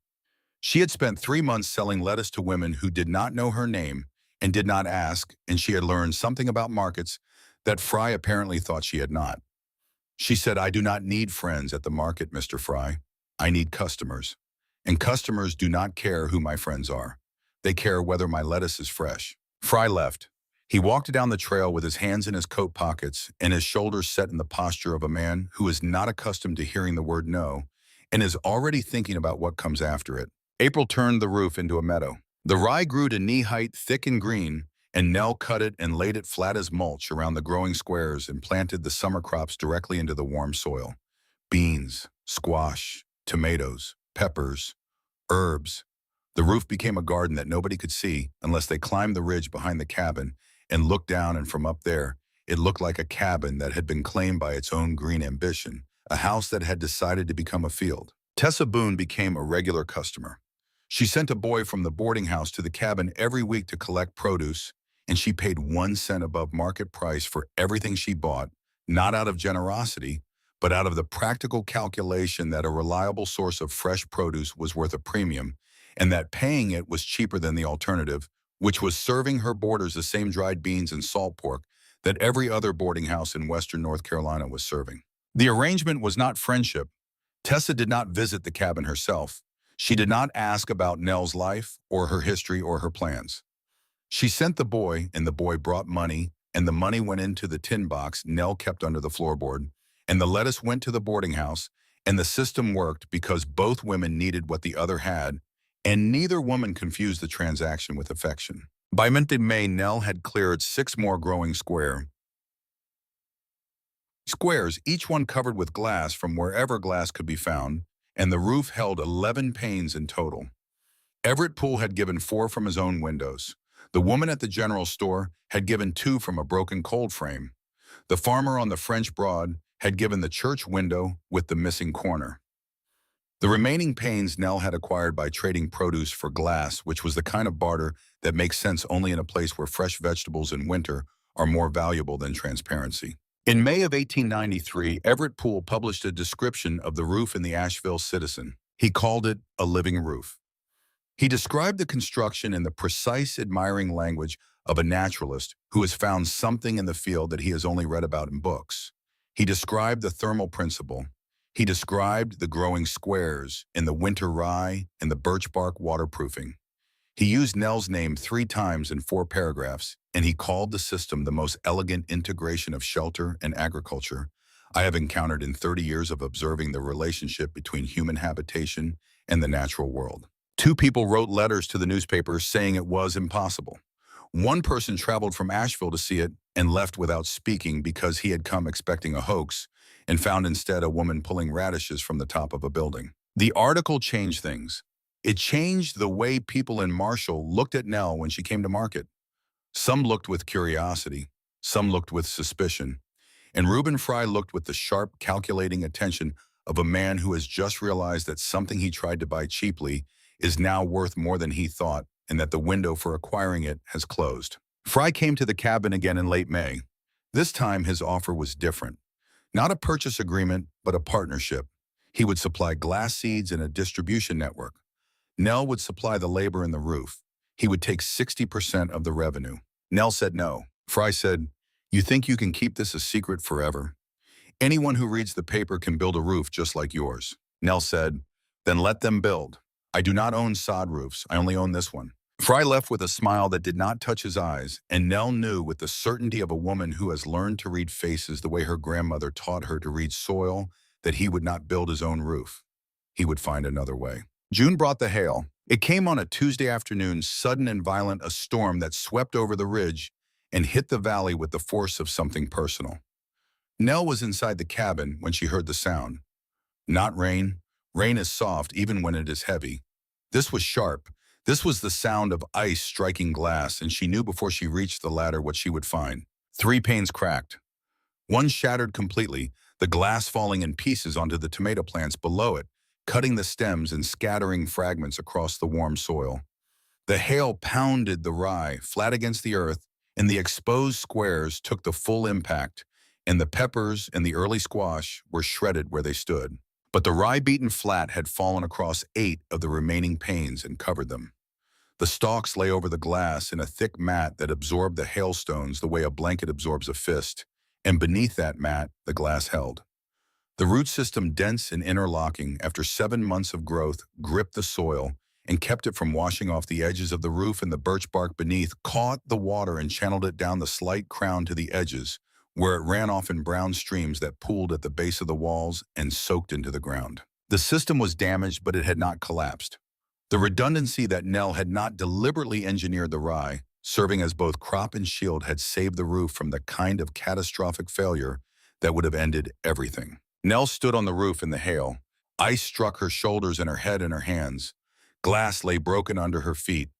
She had spent 3 months selling lettuce to women who did not know her name and did not ask, and she had learned something about markets that Fry apparently thought she had not. She said, "I do not need friends at the market, Mr. Fry. I need customers. And customers do not care who my friends are. They care whether my lettuce is fresh." Fry left. He walked down the trail with his hands in his coat pockets and his shoulders set in the posture of a man who is not accustomed to hearing the word no and is already thinking about what comes after it. April turned the roof into a meadow. The rye grew to knee-height, thick and green, and Nell cut it and laid it flat as mulch around the growing squares and planted the summer crops directly into the warm soil. Beans, squash, tomatoes, peppers, herbs. The roof became a garden that nobody could see unless they climbed the ridge behind the cabin and looked down, and from up there, it looked like a cabin that had been claimed by its own green ambition, a house that had decided to become a field. Tessa Boone became a regular customer. She sent a boy from the boarding house to the cabin every week to collect produce, and she paid 1 cent above market price for everything she bought, not out of generosity, but out of the practical calculation that a reliable source of fresh produce was worth a premium, and that paying it was cheaper than the alternative, which was serving her boarders the same dried beans and salt pork that every other boarding house in western North Carolina was serving. The arrangement was not friendship. Tessa did not visit the cabin herself. She did not ask about Nell's life or her history or her plans. She sent the boy, and the boy brought money, and the money went into the tin box Nell kept under the floorboard, and the lettuce went to the boarding house, and the system worked because both women needed what the other had, and neither woman confused the transaction with affection. By mid-May, Nell had cleared 6 more growing squares, each one covered with glass from wherever glass could be found, and the roof held 11 panes in total. Everett Poole had given 4 from his own windows. The woman at the general store had given 2 from a broken cold frame. The farmer on the French Broad had given the church window with the missing corner. The remaining panes Nell had acquired by trading produce for glass, which was the kind of barter that makes sense only in a place where fresh vegetables in winter are more valuable than transparency. In May of 1893, Everett Poole published a description of the roof in the Asheville Citizen. He called it a living roof. He described the construction in the precise, admiring language of a naturalist who has found something in the field that he has only read about in books. He described the thermal principle. He described the growing squares in the winter rye and the birch bark waterproofing. He used Nell's name 3 times in 4 paragraphs, and he called the system the most elegant integration of shelter and agriculture I have encountered in 30 years of observing the relationship between human habitation and the natural world. 2 people wrote letters to the newspapers saying it was impossible. One person traveled from Asheville to see it and left without speaking because he had come expecting a hoax and found instead a woman pulling radishes from the top of a building. The article changed things. It changed the way people in Marshall looked at Nell when she came to market. Some looked with curiosity, some looked with suspicion, and Reuben Fry looked with the sharp, calculating attention of a man who has just realized that something he tried to buy cheaply is now worth more than he thought, and that the window for acquiring it has closed. Fry came to the cabin again in late May. This time his offer was different. Not a purchase agreement, but a partnership. He would supply glass seeds and a distribution network. Nell would supply the labor and the roof. He would take 60% of the revenue. Nell said no. Fry said, "You think you can keep this a secret forever? Anyone who reads the paper can build a roof just like yours." Nell said, "Then let them build. I do not own sod roofs. I only own this one." Fry left with a smile that did not touch his eyes, and Nell knew with the certainty of a woman who has learned to read faces the way her grandmother taught her to read soil that he would not build his own roof. He would find another way. June brought the hail. It came on a Tuesday afternoon, sudden and violent, a storm that swept over the ridge and hit the valley with the force of something personal. Nell was inside the cabin when she heard the sound. Not rain. Rain is soft even when it is heavy. This was sharp. This was the sound of ice striking glass, and she knew before she reached the ladder what she would find. 3 panes cracked. One shattered completely, the glass falling in pieces onto the tomato plants below it, cutting the stems and scattering fragments across the warm soil. The hail pounded the rye flat against the earth, and the exposed squares took the full impact, and the peppers and the early squash were shredded where they stood. But the rye-beaten flat had fallen across 8 of the remaining panes and covered them. The stalks lay over the glass in a thick mat that absorbed the hailstones the way a blanket absorbs a fist, and beneath that mat, the glass held. The root system, dense and interlocking after 7 months of growth, gripped the soil and kept it from washing off the edges of the roof, and the birch bark beneath caught the water and channeled it down the slight crown to the edges, where it ran off in brown streams that pooled at the base of the walls and soaked into the ground. The system was damaged, but it had not collapsed. The redundancy that Nell had not deliberately engineered the rye, serving as both crop and shield, had saved the roof from the kind of catastrophic failure that would have ended everything. Nell stood on the roof in the hail. Ice struck her shoulders and her head and her hands. Glass lay broken under her feet.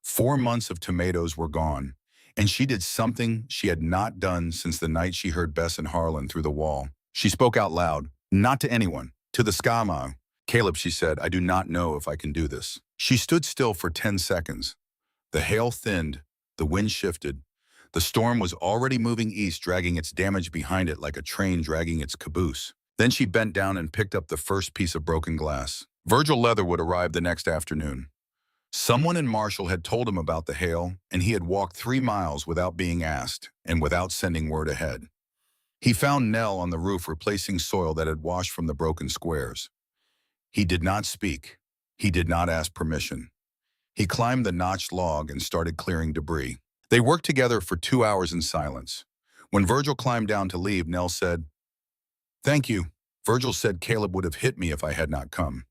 4 months of tomatoes were gone, and she did something she had not done since the night she heard Bess and Harlan through the wall. She spoke out loud, not to anyone, to the skama. "Caleb," she said, "I do not know if I can do this." She stood still for 10 seconds. The hail thinned, the wind shifted. The storm was already moving east, dragging its damage behind it like a train dragging its caboose. Then she bent down and picked up the first piece of broken glass. Virgil Leatherwood arrived the next afternoon. Someone in Marshall had told him about the hail, and he had walked 3 miles without being asked and without sending word ahead. He found Nell on the roof replacing soil that had washed from the broken squares. He did not speak. He did not ask permission. He climbed the notched log and started clearing debris. They worked together for 2 hours in silence. When Virgil climbed down to leave, Nell said, "Thank you." Virgil said, "Caleb would have hit me if I had not come."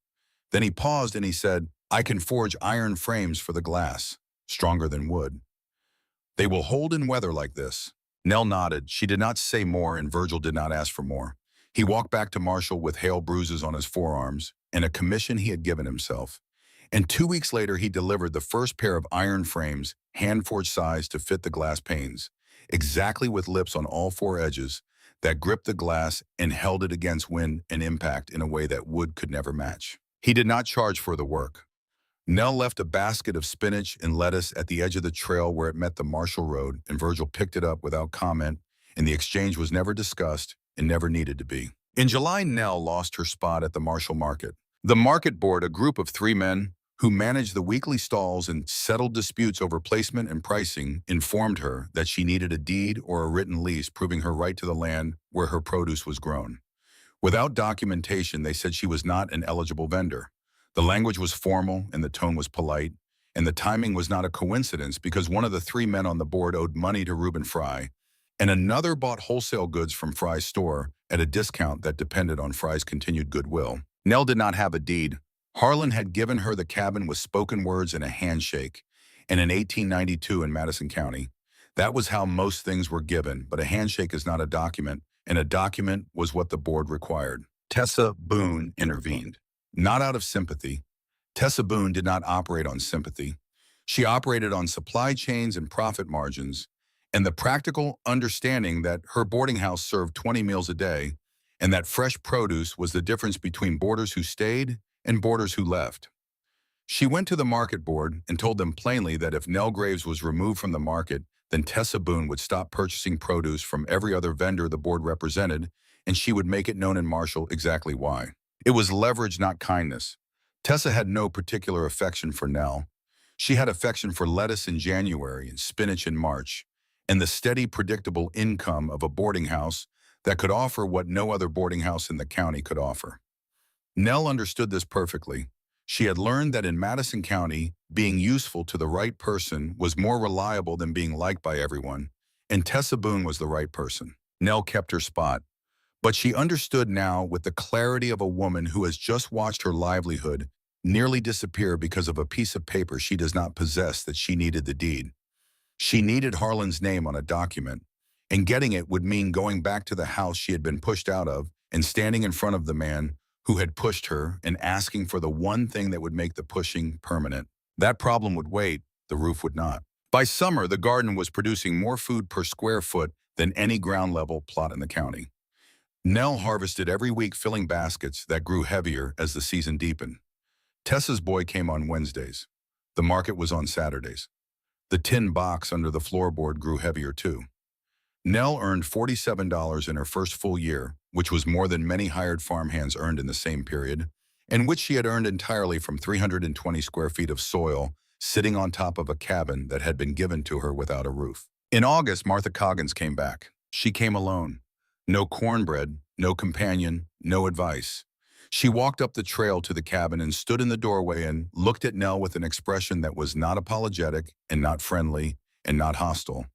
Then he paused and he said, "I can forge iron frames for the glass, stronger than wood. They will hold in weather like this." Nell nodded. She did not say more, and Virgil did not ask for more. He walked back to Marshall with hail bruises on his forearms and a commission he had given himself. And 2 weeks later, he delivered the first pair of iron frames, hand-forged size to fit the glass panes, exactly with lips on all four edges that gripped the glass and held it against wind and impact in a way that wood could never match. He did not charge for the work. Nell left a basket of spinach and lettuce at the edge of the trail where it met the Marshall Road, and Virgil picked it up without comment, and the exchange was never discussed and never needed to be. In July, Nell lost her spot at the Marshall Market. The market board, a group of 3 men who managed the weekly stalls and settled disputes over placement and pricing, informed her that she needed a deed or a written lease proving her right to the land where her produce was grown. Without documentation, they said she was not an eligible vendor. The language was formal and the tone was polite, and the timing was not a coincidence because one of the 3 men on the board owed money to Reuben Fry, and another bought wholesale goods from Fry's store at a discount that depended on Fry's continued goodwill. Nell did not have a deed. Harlan had given her the cabin with spoken words and a handshake, and in 1892 in Madison County. That was how most things were given, but a handshake is not a document, and a document was what the board required. Tessa Boone intervened. Not out of sympathy. Tessa Boone did not operate on sympathy. She operated on supply chains and profit margins, and the practical understanding that her boarding house served 20 meals a day, and that fresh produce was the difference between boarders who stayed and boarders who left. She went to the market board and told them plainly that if Nell Graves was removed from the market, then Tessa Boone would stop purchasing produce from every other vendor the board represented, and she would make it known in Marshall exactly why. It was leverage, not kindness. Tessa had no particular affection for Nell. She had affection for lettuce in January and spinach in March, and the steady, predictable income of a boarding house that could offer what no other boarding house in the county could offer. Nell understood this perfectly. She had learned that in Madison County, being useful to the right person was more reliable than being liked by everyone, and Tessa Boone was the right person. Nell kept her spot. But she understood now with the clarity of a woman who has just watched her livelihood nearly disappear because of a piece of paper she does not possess that she needed the deed. She needed Harlan's name on a document, and getting it would mean going back to the house she had been pushed out of and standing in front of the man who had pushed her and asking for the one thing that would make the pushing permanent. That problem would wait, the roof would not. By summer, the garden was producing more food per square foot than any ground-level plot in the county. Nell harvested every week, filling baskets that grew heavier as the season deepened. Tessa's boy came on Wednesdays. The market was on Saturdays. The tin box under the floorboard grew heavier too. Nell earned $47 in her first full year, which was more than many hired farmhands earned in the same period, and which she had earned entirely from 320 square feet of soil sitting on top of a cabin that had been given to her without a roof. In August, Martha Coggins came back. She came alone. No cornbread, no companion, no advice. She walked up the trail to the cabin and stood in the doorway and looked at Nell with an expression that was not apologetic and not friendly and not hostile.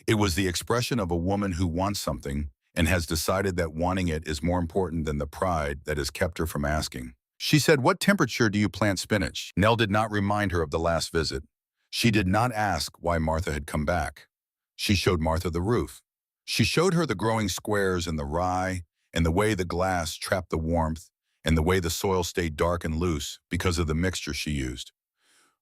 It was the expression of a woman who wants something and has decided that wanting it is more important than the pride that has kept her from asking. She said, "What temperature do you plant spinach?" Nell did not remind her of the last visit. She did not ask why Martha had come back. She showed Martha the roof. She showed her the growing squares and the rye and the way the glass trapped the warmth and the way the soil stayed dark and loose because of the mixture she used.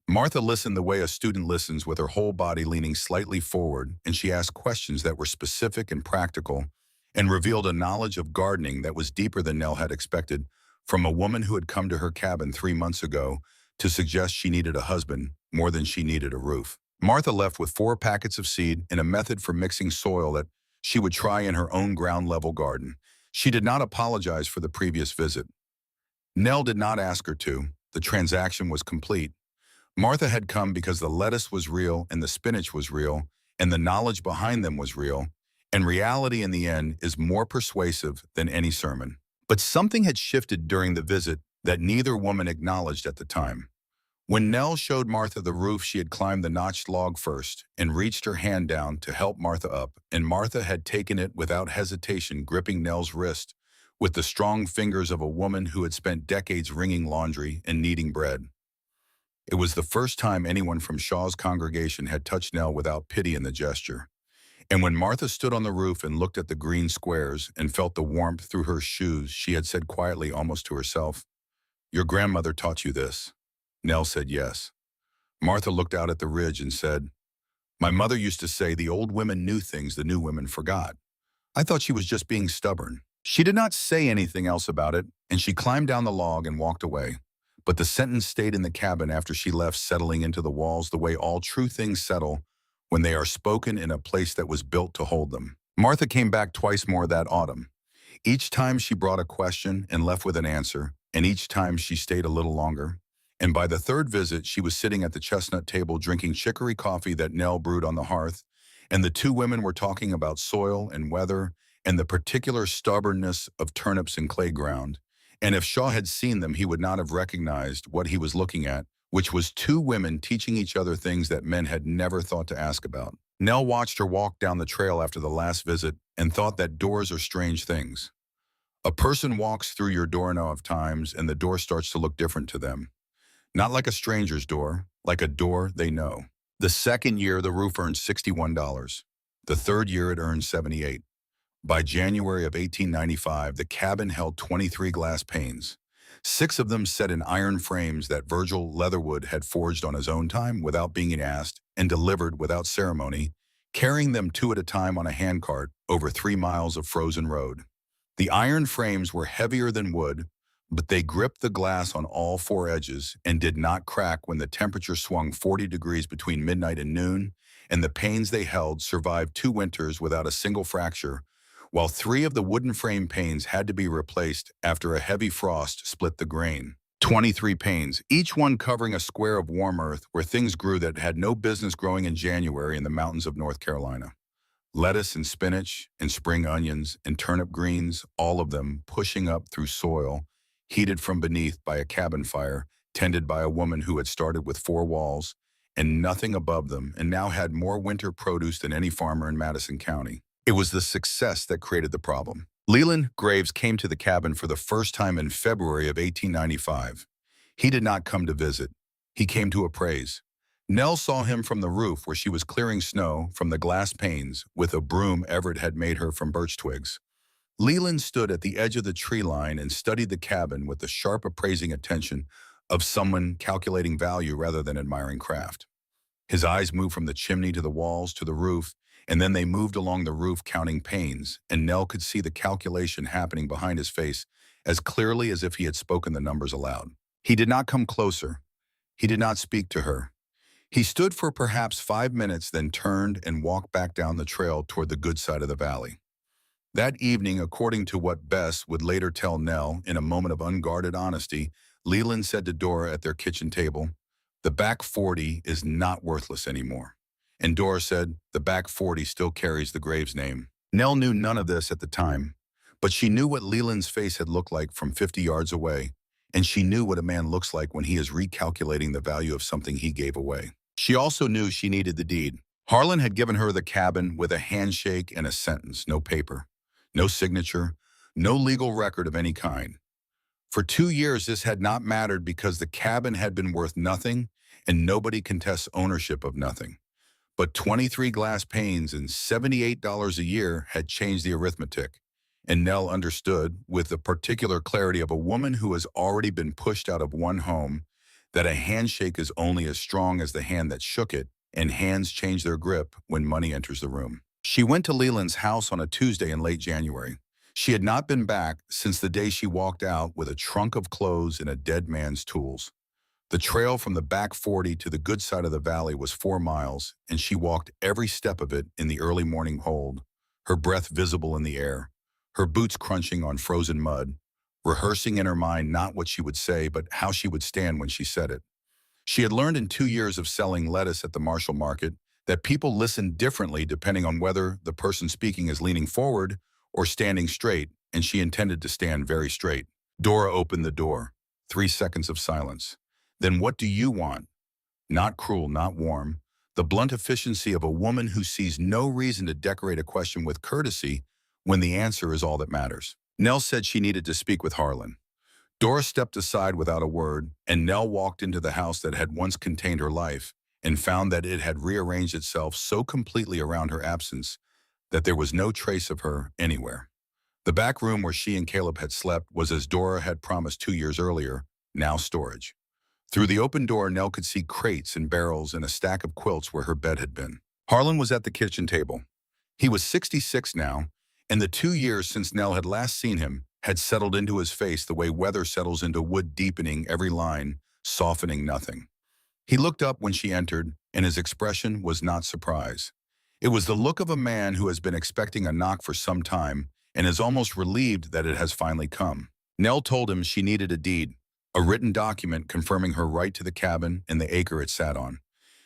Martha listened the way a student listens, with her whole body leaning slightly forward, and she asked questions that were specific and practical and revealed a knowledge of gardening that was deeper than Nell had expected, from a woman who had come to her cabin 3 months ago to suggest she needed a husband more than she needed a roof. Martha left with 4 packets of seed and a method for mixing soil that she would try in her own ground-level garden. She did not apologize for the previous visit. Nell did not ask her to. The transaction was complete. Martha had come because the lettuce was real and the spinach was real and the knowledge behind them was real, and reality in the end is more persuasive than any sermon. But something had shifted during the visit that neither woman acknowledged at the time. When Nell showed Martha the roof, she had climbed the notched log first and reached her hand down to help Martha up, and Martha had taken it without hesitation, gripping Nell's wrist with the strong fingers of a woman who had spent decades wringing laundry and kneading bread. It was the first time anyone from Shaw's congregation had touched Nell without pity in the gesture. And when Martha stood on the roof and looked at the green squares and felt the warmth through her shoes, she had said quietly, almost to herself, "Your grandmother taught you this." Nell said yes. Martha looked out at the ridge and said, "My mother used to say the old women knew things the new women forgot. I thought she was just being stubborn." She did not say anything else about it, and she climbed down the log and walked away. But the sentence stayed in the cabin after she left, settling into the walls the way all true things settle when they are spoken in a place that was built to hold them. Martha came back twice more that autumn. Each time she brought a question and left with an answer, and each time she stayed a little longer. And by the third visit, she was sitting at the chestnut table drinking chicory coffee that Nell brewed on the hearth, and the two women were talking about soil and weather and the particular stubbornness of turnips and clay ground. And if Shaw had seen them, he would not have recognized what he was looking at, which was two women teaching each other things that men had never thought to ask about. Nell watched her walk down the trail after the last visit and thought that doors are strange things. A person walks through your door enough times and the door starts to look different to them. Not like a stranger's door, like a door they know. The second year, the roof earned $61. The third year, it earned $78. By January of 1895, the cabin held 23 glass panes. 6 of them set in iron frames that Virgil Leatherwood had forged on his own time without being asked and delivered without ceremony, carrying them 2 at a time on a handcart over 3 miles of frozen road. The iron frames were heavier than wood, but they gripped the glass on all 4 edges and did not crack when the temperature swung 40 degrees between midnight and noon, and the panes they held survived 2 winters without a single fracture, while 3 of the wooden frame panes had to be replaced after a heavy frost split the grain. 23 panes, each one covering a square of warm earth where things grew that had no business growing in January in the mountains of North Carolina. Lettuce and spinach and spring onions and turnip greens, all of them pushing up through soil, heated from beneath by a cabin fire, tended by a woman who had started with 4 walls and nothing above them and now had more winter produce than any farmer in Madison County. It was the success that created the problem. Leland Graves came to the cabin for the first time in February of 1895. He did not come to visit. He came to appraise. Nell saw him from the roof where she was clearing snow from the glass panes with a broom Everett had made her from birch twigs. Leland stood at the edge of the tree line and studied the cabin with the sharp appraising attention of someone calculating value rather than admiring craft. His eyes moved from the chimney to the walls to the roof, and then they moved along the roof counting panes, and Nell could see the calculation happening behind his face as clearly as if he had spoken the numbers aloud. He did not come closer. He did not speak to her. He stood for perhaps 5 minutes, then turned and walked back down the trail toward the good side of the valley. That evening, according to what Bess would later tell Nell in a moment of unguarded honesty, Leland said to Dora at their kitchen table, "The back 40 is not worthless anymore." And Dora said, "The back 40 still carries the Graves name." Nell knew none of this at the time, but she knew what Leland's face had looked like from 50 yards away, and she knew what a man looks like when he is recalculating the value of something he gave away. She also knew she needed the deed. Harlan had given her the cabin with a handshake and a sentence, no paper, no signature, no legal record of any kind. For 2 years, this had not mattered because the cabin had been worth nothing and nobody contests ownership of nothing. But 23 glass panes and $78 a year had changed the arithmetic, and Nell understood, with the particular clarity of a woman who has already been pushed out of one home, that a handshake is only as strong as the hand that shook it, and hands change their grip when money enters the room. She went to Leland's house on a Tuesday in late January. She had not been back since the day she walked out with a trunk of clothes and a dead man's tools. The trail from the back 40 to the good side of the valley was 4 miles, and she walked every step of it in the early morning cold, her breath visible in the air, her boots crunching on frozen mud, rehearsing in her mind not what she would say, but how she would stand when she said it. She had learned in 2 years of selling lettuce at the Marshall Market that people listen differently depending on whether the person speaking is leaning forward or standing straight, and she intended to stand very straight. Dora opened the door. 3 seconds of silence. Then what do you want? Not cruel, not warm. The blunt efficiency of a woman who sees no reason to decorate a question with courtesy when the answer is all that matters. Nell said she needed to speak with Harlan. Dora stepped aside without a word, and Nell walked into the house that had once contained her life and found that it had rearranged itself so completely around her absence that there was no trace of her anywhere. The back room where she and Caleb had slept was as Dora had promised 2 years earlier, now storage. Through the open door, Nell could see crates and barrels and a stack of quilts where her bed had been. Harlan was at the kitchen table. He was 66 now, and the 2 years since Nell had last seen him had settled into his face the way weather settles into wood, deepening every line, softening nothing. He looked up when she entered, and his expression was not surprise. It was the look of a man who has been expecting a knock for some time and is almost relieved that it has finally come. Nell told him she needed a deed, a written document confirming her right to the cabin and the acre it sat on.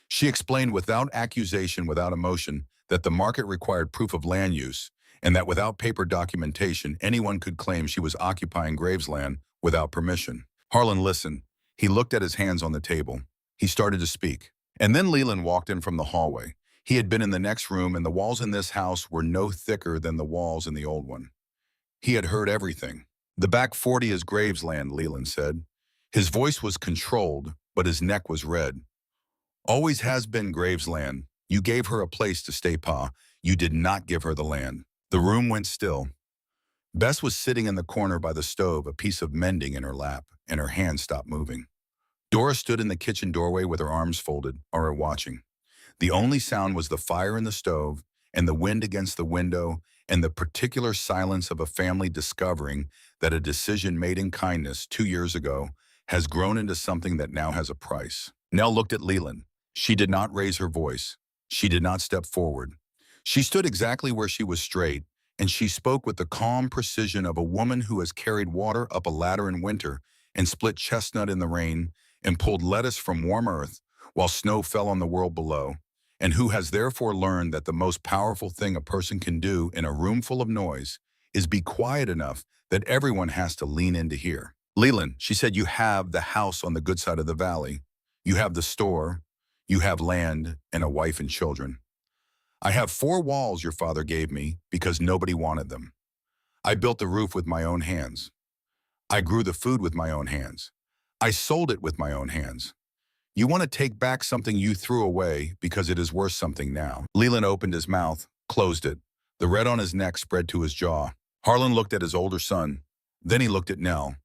She explained without accusation, without emotion, that the market required proof of land use, and that without paper documentation, anyone could claim she was occupying Gravesland without permission. Harlan listened. He looked at his hands on the table. He started to speak. And then Leland walked in from the hallway. He had been in the next room, and the walls in this house were no thicker than the walls in the old one. He had heard everything. The back 40 is Gravesland, Leland said. His voice was controlled, but his neck was red. Always has been Gravesland. You gave her a place to stay, Pa. You did not give her the land. The room went still. Bess was sitting in the corner by the stove, a piece of mending in her lap, and her hand stopped moving. Dora stood in the kitchen doorway with her arms folded, or watching. The only sound was the fire in the stove, and the wind against the window, and the particular silence of a family discovering that a decision made in kindness 2 years ago has grown into something that now has a price. Nell looked at Leland. She did not raise her voice. She did not step forward. She stood exactly where she was straight, and she spoke with the calm precision of a woman who has carried water up a ladder in winter and split chestnut in the rain and pulled lettuce from warm earth while snow fell on the world below, and who has therefore learned that the most powerful thing a person can do in a room full of noise is be quiet enough that everyone has to lean in to hear. Leland, she said, you have the house on the good side of the valley. You have the store. You have land and a wife and children. I have 4 walls your father gave me because nobody wanted them. I built the roof with my own hands. I grew the food with my own hands. I sold it with my own hands. You want to take back something you threw away because it is worth something now. Leland opened his mouth, closed it. The red on his neck spread to his jaw. Harlan looked at his older son. Then he looked at Nell.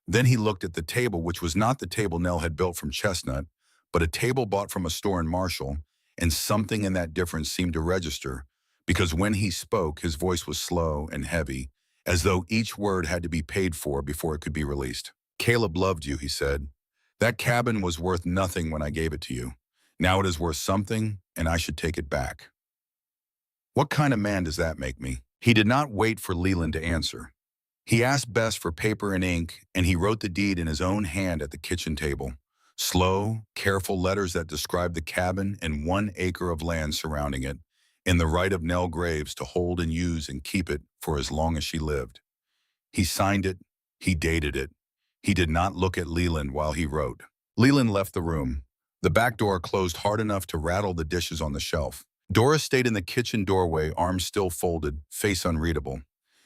Then he looked at the table, which was not the table Nell had built from chestnut, but a table bought from a store in Marshall, and something in that difference seemed to register, because when he spoke, his voice was slow and heavy, as though each word had to be paid for before it could be released. Caleb loved you, he said. That cabin was worth nothing when I gave it to you. Now it is worth something, and I should take it back. What kind of man does that make me? He did not wait for Leland to answer. He asked Bess for paper and ink, and he wrote the deed in his own hand at the kitchen table. Slow, careful letters that described the cabin and 1 acre of land surrounding it, and the right of Nell Graves to hold and use and keep it for as long as she lived. He signed it. He dated it. He did not look at Leland while he wrote. Leland left the room. The back door closed hard enough to rattle the dishes on the shelf. Dora stayed in the kitchen doorway, arms still folded, face unreadable.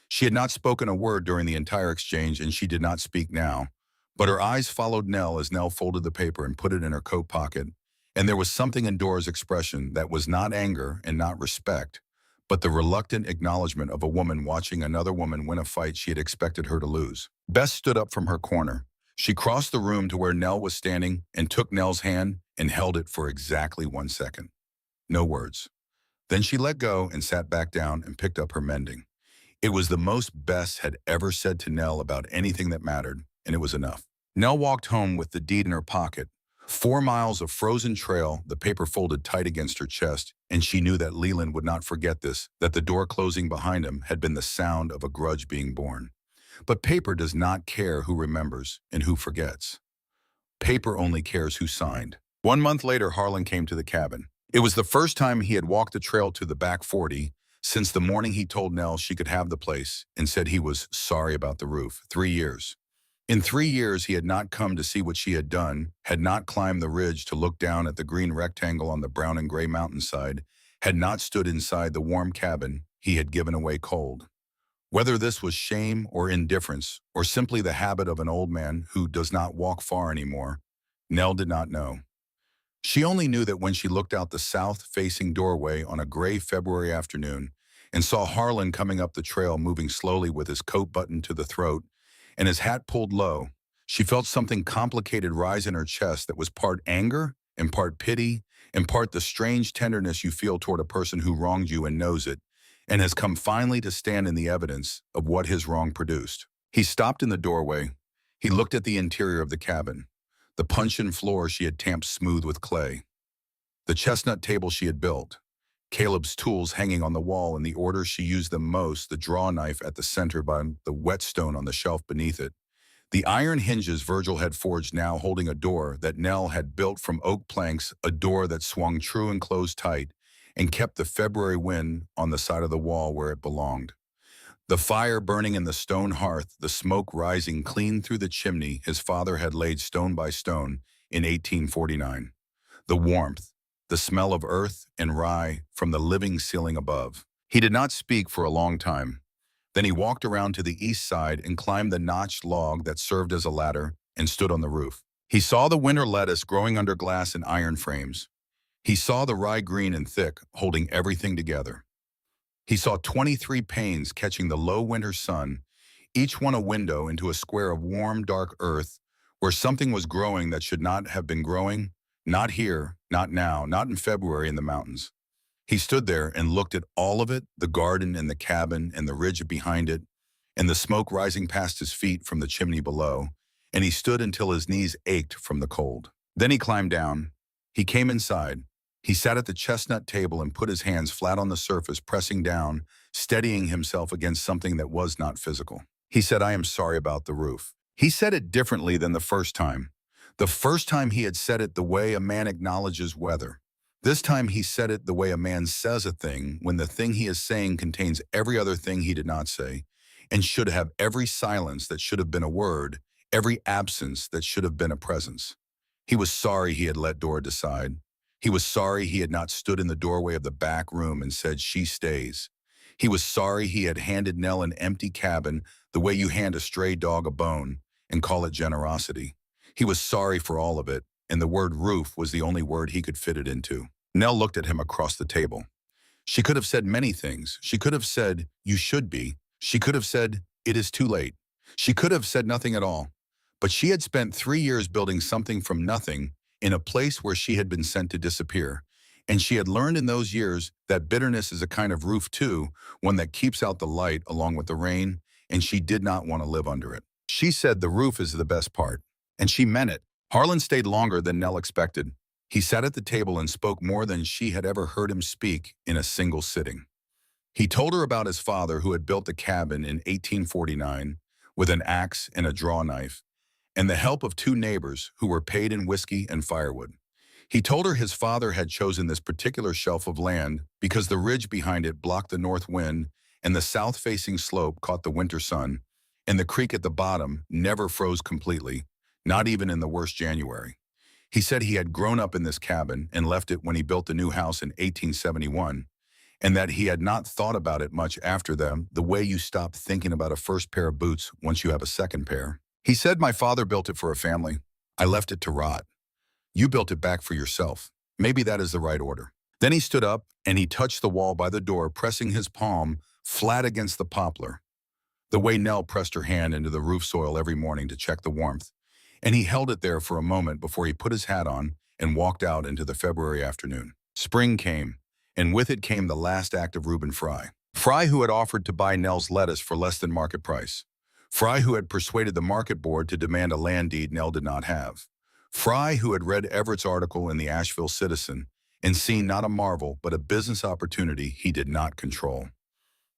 She had not spoken a word during the entire exchange, and she did not speak now. But her eyes followed Nell as Nell folded the paper and put it in her coat pocket, and there was something in Dora's expression that was not anger and not respect, but the reluctant acknowledgement of a woman watching another woman win a fight she had expected her to lose. Bess stood up from her corner. She crossed the room to where Nell was standing and took Nell's hand and held it for exactly 1 second. No words. Then she let go and sat back down and picked up her mending. It was the most Bess had ever said to Nell about anything that mattered, and it was enough. Nell walked home with the deed in her pocket. 4 miles of frozen trail, the paper folded tight against her chest, and she knew that Leland would not forget this, that the door closing behind him had been the sound of a grudge being born. But paper does not care who remembers and who forgets. Paper only cares who signed. 1 month later, Harlan came to the cabin. It was the first time he had walked the trail to the back 40 since the morning he told Nell she could have the place and said he was sorry about the roof. 3 years. In 3 years, he had not come to see what she had done, had not climbed the ridge to look down at the green rectangle on the brown and gray mountainside, had not stood inside the warm cabin he had given away cold. Whether this was shame or indifference, or simply the habit of an old man who does not walk far anymore, Nell did not know. She only knew that when she looked out the south-facing doorway on a gray February afternoon and saw Harlan coming up the trail moving slowly with his coat buttoned to the throat and his hat pulled low, she felt something complicated rise in her chest that was part anger and part pity and part the strange tenderness you feel toward a person who wronged you and knows it, and has come finally to stand in the evidence of what his wrong produced. He stopped in the doorway. He looked at the interior of the cabin, the puncheon floor she had tamped smooth with clay, the chestnut table she had built, Caleb's tools hanging on the wall in the order she used them most, the draw knife at the center by the whetstone on the shelf beneath it, the iron hinges Virgil had forged now holding a door that Nell had built from oak planks, a door that swung true and closed tight and kept the February wind on the side of the wall where it belonged. The fire burning in the stone hearth, the smoke rising clean through the chimney his father had laid stone by stone in 1849. The warmth, the smell of earth and rye from the living ceiling above. He did not speak for a long time. Then he walked around to the east side and climbed the notched log that served as a ladder and stood on the roof. He saw the winter lettuce growing under glass and iron frames. He saw the rye green and thick, holding everything together. He saw 23 panes catching the low winter sun, each one a window into a square of warm, dark earth where something was growing that should not have been growing, not here, not now, not in February in the mountains. He stood there and looked at all of it, the garden and the cabin and the ridge behind it, and the smoke rising past his feet from the chimney below, and he stood until his knees ached from the cold. Then he climbed down. He came inside. He sat at the chestnut table and put his hands flat on the surface, pressing down, steadying himself against something that was not physical. He said, "I am sorry about the roof." He said it differently than the first time. The first time he had said it the way a man acknowledges weather. This time he said it the way a man says a thing when the thing he is saying contains every other thing he did not say, and should have every silence that should have been a word, every absence that should have been a presence. He was sorry he had let Dora decide. He was sorry he had not stood in the doorway of the back room and said, "She stays." He was sorry he had handed Nell an empty cabin the way you hand a stray dog a bone and call it generosity. He was sorry for all of it, and the word roof was the only word he could fit it into. Nell looked at him across the table. She could have said many things. She could have said, "You should be." She could have said, "It is too late." She could have said nothing at all. But she had spent 3 years building something from nothing in a place where she had been sent to disappear. And she had learned in those years that bitterness is a kind of roof too, one that keeps out the light along with the rain, and she did not want to live under it. She said the roof is the best part, and she meant it. Harlan stayed longer than Nell expected. He sat at the table and spoke more than she had ever heard him speak in a single sitting. He told her about his father who had built a cabin in 1849 with an axe and a draw knife, and the help of 2 neighbors who were paid in whiskey and firewood. He told her his father had chosen this particular shelf of land because the ridge behind it blocked the north wind and the south-facing slope caught the winter sun, and the creek at the bottom never froze completely, not even in the worst January. He said he had grown up in this cabin and left it when he built the new house in 1871, and that he had not thought about it much after them, the way you stop thinking about a first pair of boots once you have a second pair. He said, "My father built it for a family. I left it to rot. You built it back for yourself. Maybe that is the right order." Then he stood up and he touched the wall by the door, pressing his palm flat against the poplar, the way Nell pressed her hand into the roof soil every morning to check the warmth. And he held it there for a moment before he put his hat on and walked out into the February afternoon. Spring came, and with it came the last act of Reuben Fry. Fry, who had offered to buy Nell's lettuce for less than market price. Fry, who had persuaded the market board to demand a land deed Nell did not have. Fry, who had read Everett's article in the Asheville Citizen and seen not a marvel but a business opportunity he did not control.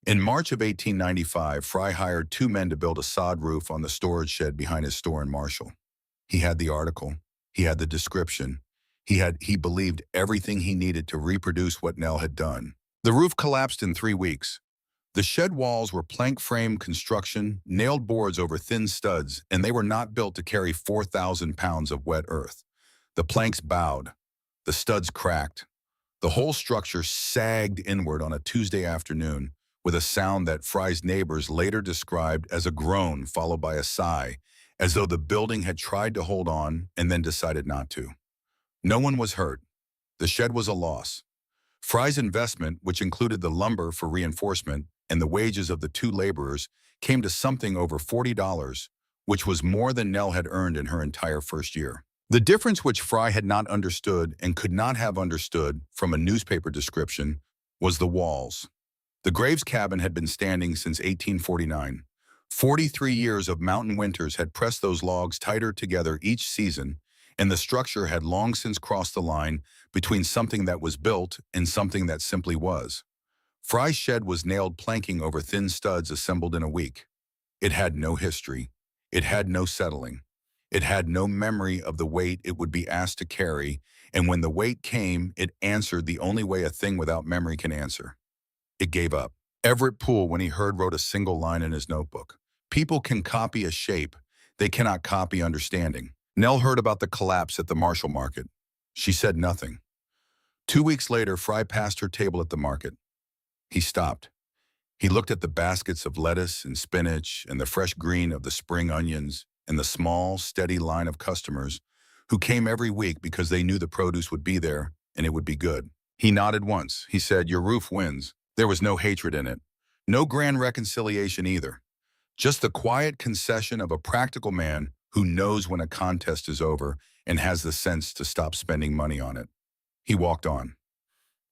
In March of 1895, Fry hired two men to build a sod roof on the storage shed behind his store in Marshall. He had the article. He had the description. He believed everything he needed to reproduce what Nell had done. The roof collapsed in 3 weeks. The shed walls were plank frame construction, nailed boards over thin studs, and they were not built to carry 4,000 pounds of wet earth. The planks bowed. The studs cracked. The whole structure sagged inward on a Tuesday afternoon with a sound that Fry's neighbors later described as a groan followed by a sigh, as though the building had tried to hold on and then decided not to. No one was hurt. The shed was a loss. Fry's investment, which included the lumber for reinforcement and the wages of the two laborers, came to something over $40, which was more than Nell had earned in her entire first year. The difference which Fry had not understood and could not have understood from a newspaper description was the walls. The Graves cabin had been standing since 1849. 43 years of mountain winters had pressed those logs tighter together each season, and the structure had long since crossed the line between something that was built and something that simply was. Fry's shed was nailed planking over thin studs assembled in a week. It had no history. It had no settling. It had no memory of the weight it would be asked to carry, and when the weight came, it answered the only way a thing without memory can answer. It gave up. Everett Poole, when he heard, wrote a single line in his notebook. People can copy a shape. They cannot copy understanding. Nell heard about the collapse at the Marshall Market. She said nothing. 2 weeks later, Fry passed her table at the market. He stopped. He looked at the baskets of lettuce and spinach and the fresh green of the spring onions and the small, steady line of customers who came every week because they knew the produce would be there and it would be good. He nodded once. He said, "Your roof wins." There was no hatred in it. No grand reconciliation either. Just the quiet concession of a practical man who knows when a contest is over and has the sense to stop spending money on it. He walked on.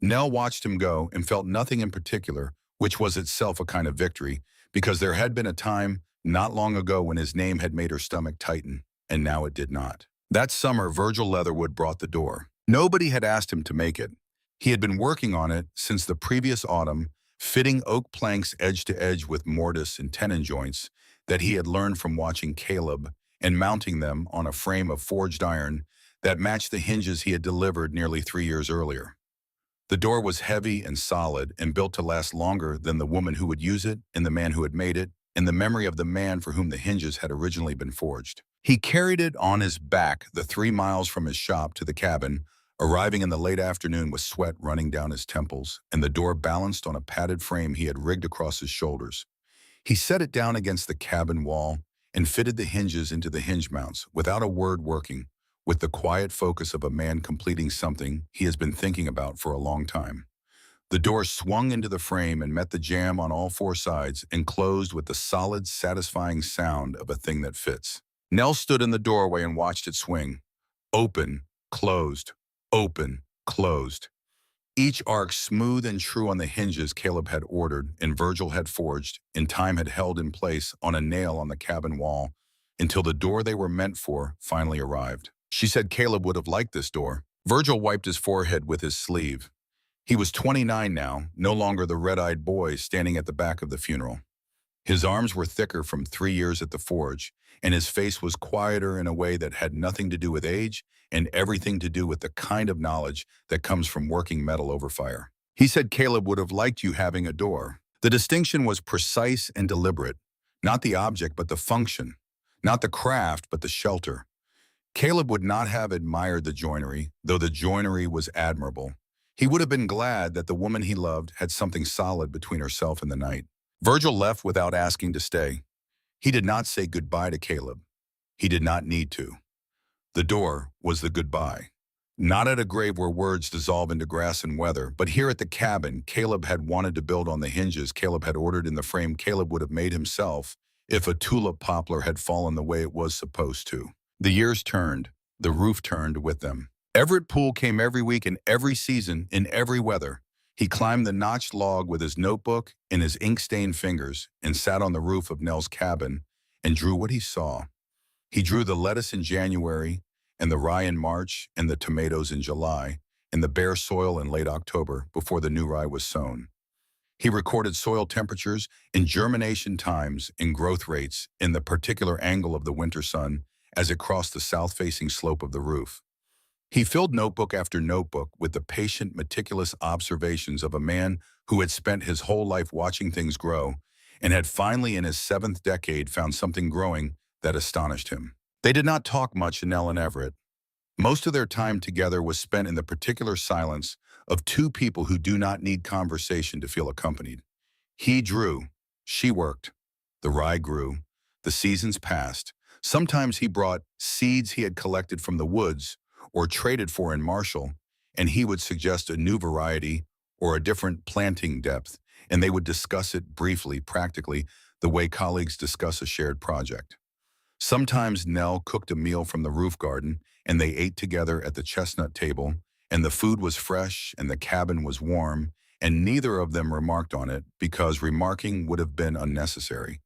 Nell watched him go and felt nothing in particular, which was itself a kind of victory, because there had been a time not long ago when his name had made her stomach tighten, and now it did not. That summer, Virgil Leatherwood brought the door. Nobody had asked him to make it. He had been working on it since the previous autumn, fitting oak planks edge to edge with mortise and tenon joints that he had learned from watching Caleb and mounting them on a frame of forged iron that matched the hinges he had delivered nearly 3 years earlier. The door was heavy and solid and built to last longer than the woman who would use it and the man who had made it and the memory of the man for whom the hinges had originally been forged. He carried it on his back the 3 miles from his shop to the cabin, arriving in the late afternoon with sweat running down his temples and the door balanced on a padded frame he had rigged across his shoulders. He set it down against the cabin wall and fitted the hinges into the hinge mounts without a word, working with the quiet focus of a man completing something he has been thinking about for a long time. The door swung into the frame and met the jamb on all 4 sides and closed with the solid, satisfying sound of a thing that fits. Nell stood in the doorway and watched it swing. Open, closed, open, closed. Each arc smooth and true on the hinges Caleb had ordered and Virgil had forged, and time had held in place on a nail on the cabin wall until the door they were meant for finally arrived. She said Caleb would have liked this door. Virgil wiped his forehead with his sleeve. He was 29 now, no longer the red-eyed boy standing at the back of the funeral. His arms were thicker from 3 years at the forge, and his face was quieter in a way that had nothing to do with age and everything to do with the kind of knowledge that comes from working metal over fire. He said Caleb would have liked you having a door. The distinction was precise and deliberate, not the object but the function, not the craft but the shelter. Caleb would not have admired the joinery, though the joinery was admirable. He would have been glad that the woman he loved had something solid between herself and the night. Virgil left without asking to stay. He did not say goodbye to Caleb. He did not need to. The door was the goodbye. Not at a grave where words dissolve into grass and weather, but here at the cabin Caleb had wanted to build on the hinges Caleb had ordered in the frame Caleb would have made himself if a tulip poplar had fallen the way it was supposed to. The years turned. The roof turned with them. Everett Poole came every week in every season, in every weather. He climbed the notched log with his notebook in his ink-stained fingers and sat on the roof of Nell's cabin and drew what he saw. He drew the lettuce in January, and the rye in March, and the tomatoes in July, and the bare soil in late October before the new rye was sown. He recorded soil temperatures and germination times and growth rates in the particular angle of the winter sun as it crossed the south-facing slope of the roof. He filled notebook after notebook with the patient, meticulous observations of a man who had spent his whole life watching things grow and had finally in his seventh decade found something growing that astonished him. They did not talk much, Nell and Everett. Most of their time together was spent in the particular silence of two people who do not need conversation to feel accompanied. He drew, she worked. The rye grew, the seasons passed. Sometimes he brought seeds he had collected from the woods or traded for in Marshall, and he would suggest a new variety or a different planting depth, and they would discuss it briefly, practically, the way colleagues discuss a shared project. Sometimes Nell cooked a meal from the roof garden, and they ate together at the chestnut table, and the food was fresh and the cabin was warm, and neither of them remarked on it because remarking would have been unnecessary.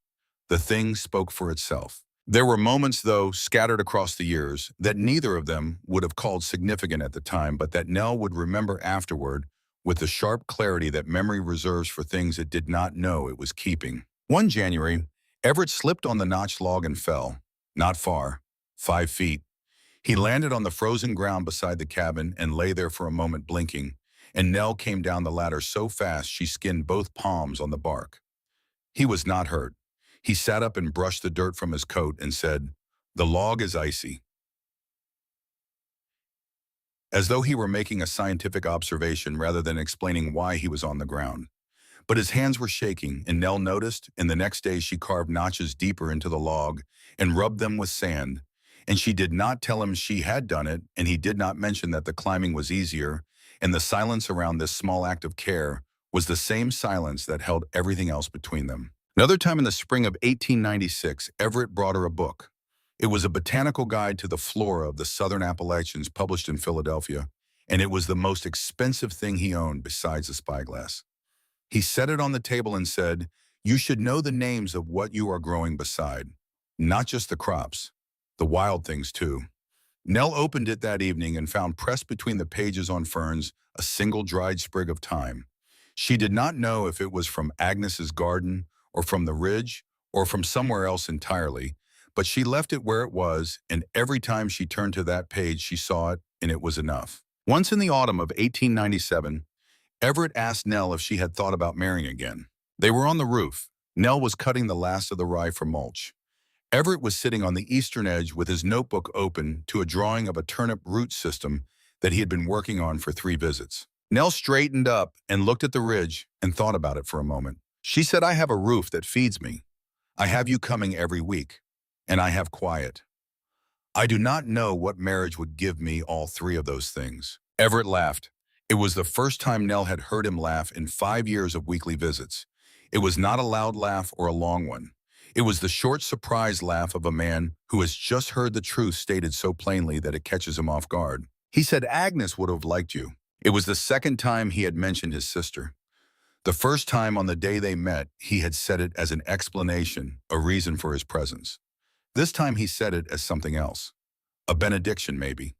The thing spoke for itself. There were moments, though, scattered across the years, that neither of them would have called significant at the time, but that Nell would remember afterward with the sharp clarity that memory reserves for things it did not know it was keeping. One January, Everett slipped on the notched log and fell. Not far, 5 feet. He landed on the frozen ground beside the cabin and lay there for a moment blinking, and Nell came down the ladder so fast she skinned both palms on the bark. He was not hurt. He sat up and brushed the dirt from his coat and said, "The log is icy," as though he were making a scientific observation rather than explaining why he was on the ground. But his hands were shaking, and Nell noticed, and the next day she carved notches deeper into the log and rubbed them with sand. And she did not tell him she had done it, and he did not mention that the climbing was easier, and the silence around this small act of care was the same silence that held everything else between them. Another time in the spring of 1896, Everett brought her a book. It was a botanical guide to the flora of the southern Appalachians published in Philadelphia, and it was the most expensive thing he owned besides a spyglass. He set it on the table and said, "You should know the names of what you are growing beside, not just the crops, the wild things too." Nell opened it that evening and found pressed between the pages on ferns a single dried sprig of thyme. She did not know if it was from Agnes's garden or from the ridge or from somewhere else entirely, but she left it where it was, and every time she turned to that page she saw it, and it was enough. Once in the autumn of 1897, Everett asked Nell if she had thought about marrying again. They were on the roof. Nell was cutting the last of the rye for mulch. Everett was sitting on the eastern edge with his notebook open to a drawing of a turnip root system that he had been working on for 3 visits. Nell straightened up and looked at the ridge and thought about it for a moment. She said, "I have a roof that feeds me. I have you coming every week, and I have quiet. I do not know what marriage would give me all 3 of those things." Everett laughed. It was the first time Nell had heard him laugh in 5 years of weekly visits. It was not a loud laugh or a long one. It was the short, surprised laugh of a man who has just heard the truth stated so plainly that it catches him off guard. He said Agnes would have liked you. It was the second time he had mentioned his sister. The first time on the day they met, he had said it as an explanation, a reason for his presence. This time he said it as something else. A benediction, maybe.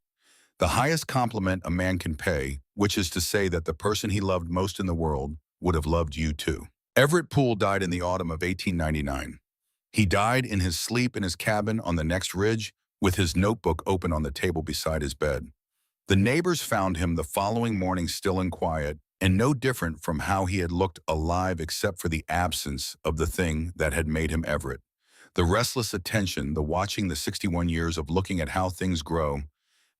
The highest compliment a man can pay, which is to say that the person he loved most in the world would have loved you too. Everett Poole died in the autumn of 1899. He died in his sleep in his cabin on the next ridge, with his notebook open on the table beside his bed. The neighbors found him the following morning still and quiet, and no different from how he had looked alive except for the absence of the thing that had made him Everett. The restless attention, the watching, the 61 years of looking at how things grow,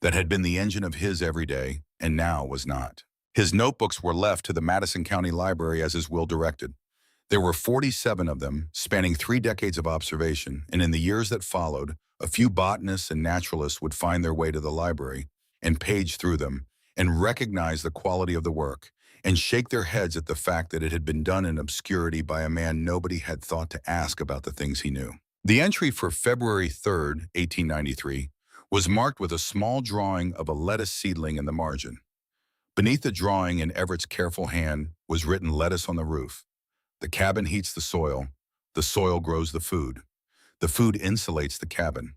that had been the engine of his every day, and now was not. His notebooks were left to the Madison County Library as his will directed. There were 47 of them, spanning 3 decades of observation, and in the years that followed, a few botanists and naturalists would find their way to the library and page through them and recognize the quality of the work and shake their heads at the fact that it had been done in obscurity by a man nobody had thought to ask about the things he knew. The entry for February 3rd, 1893, was marked with a small drawing of a lettuce seedling in the margin. Beneath the drawing in Everett's careful hand was written lettuce on the roof. The cabin heats the soil grows the food insulates the cabin.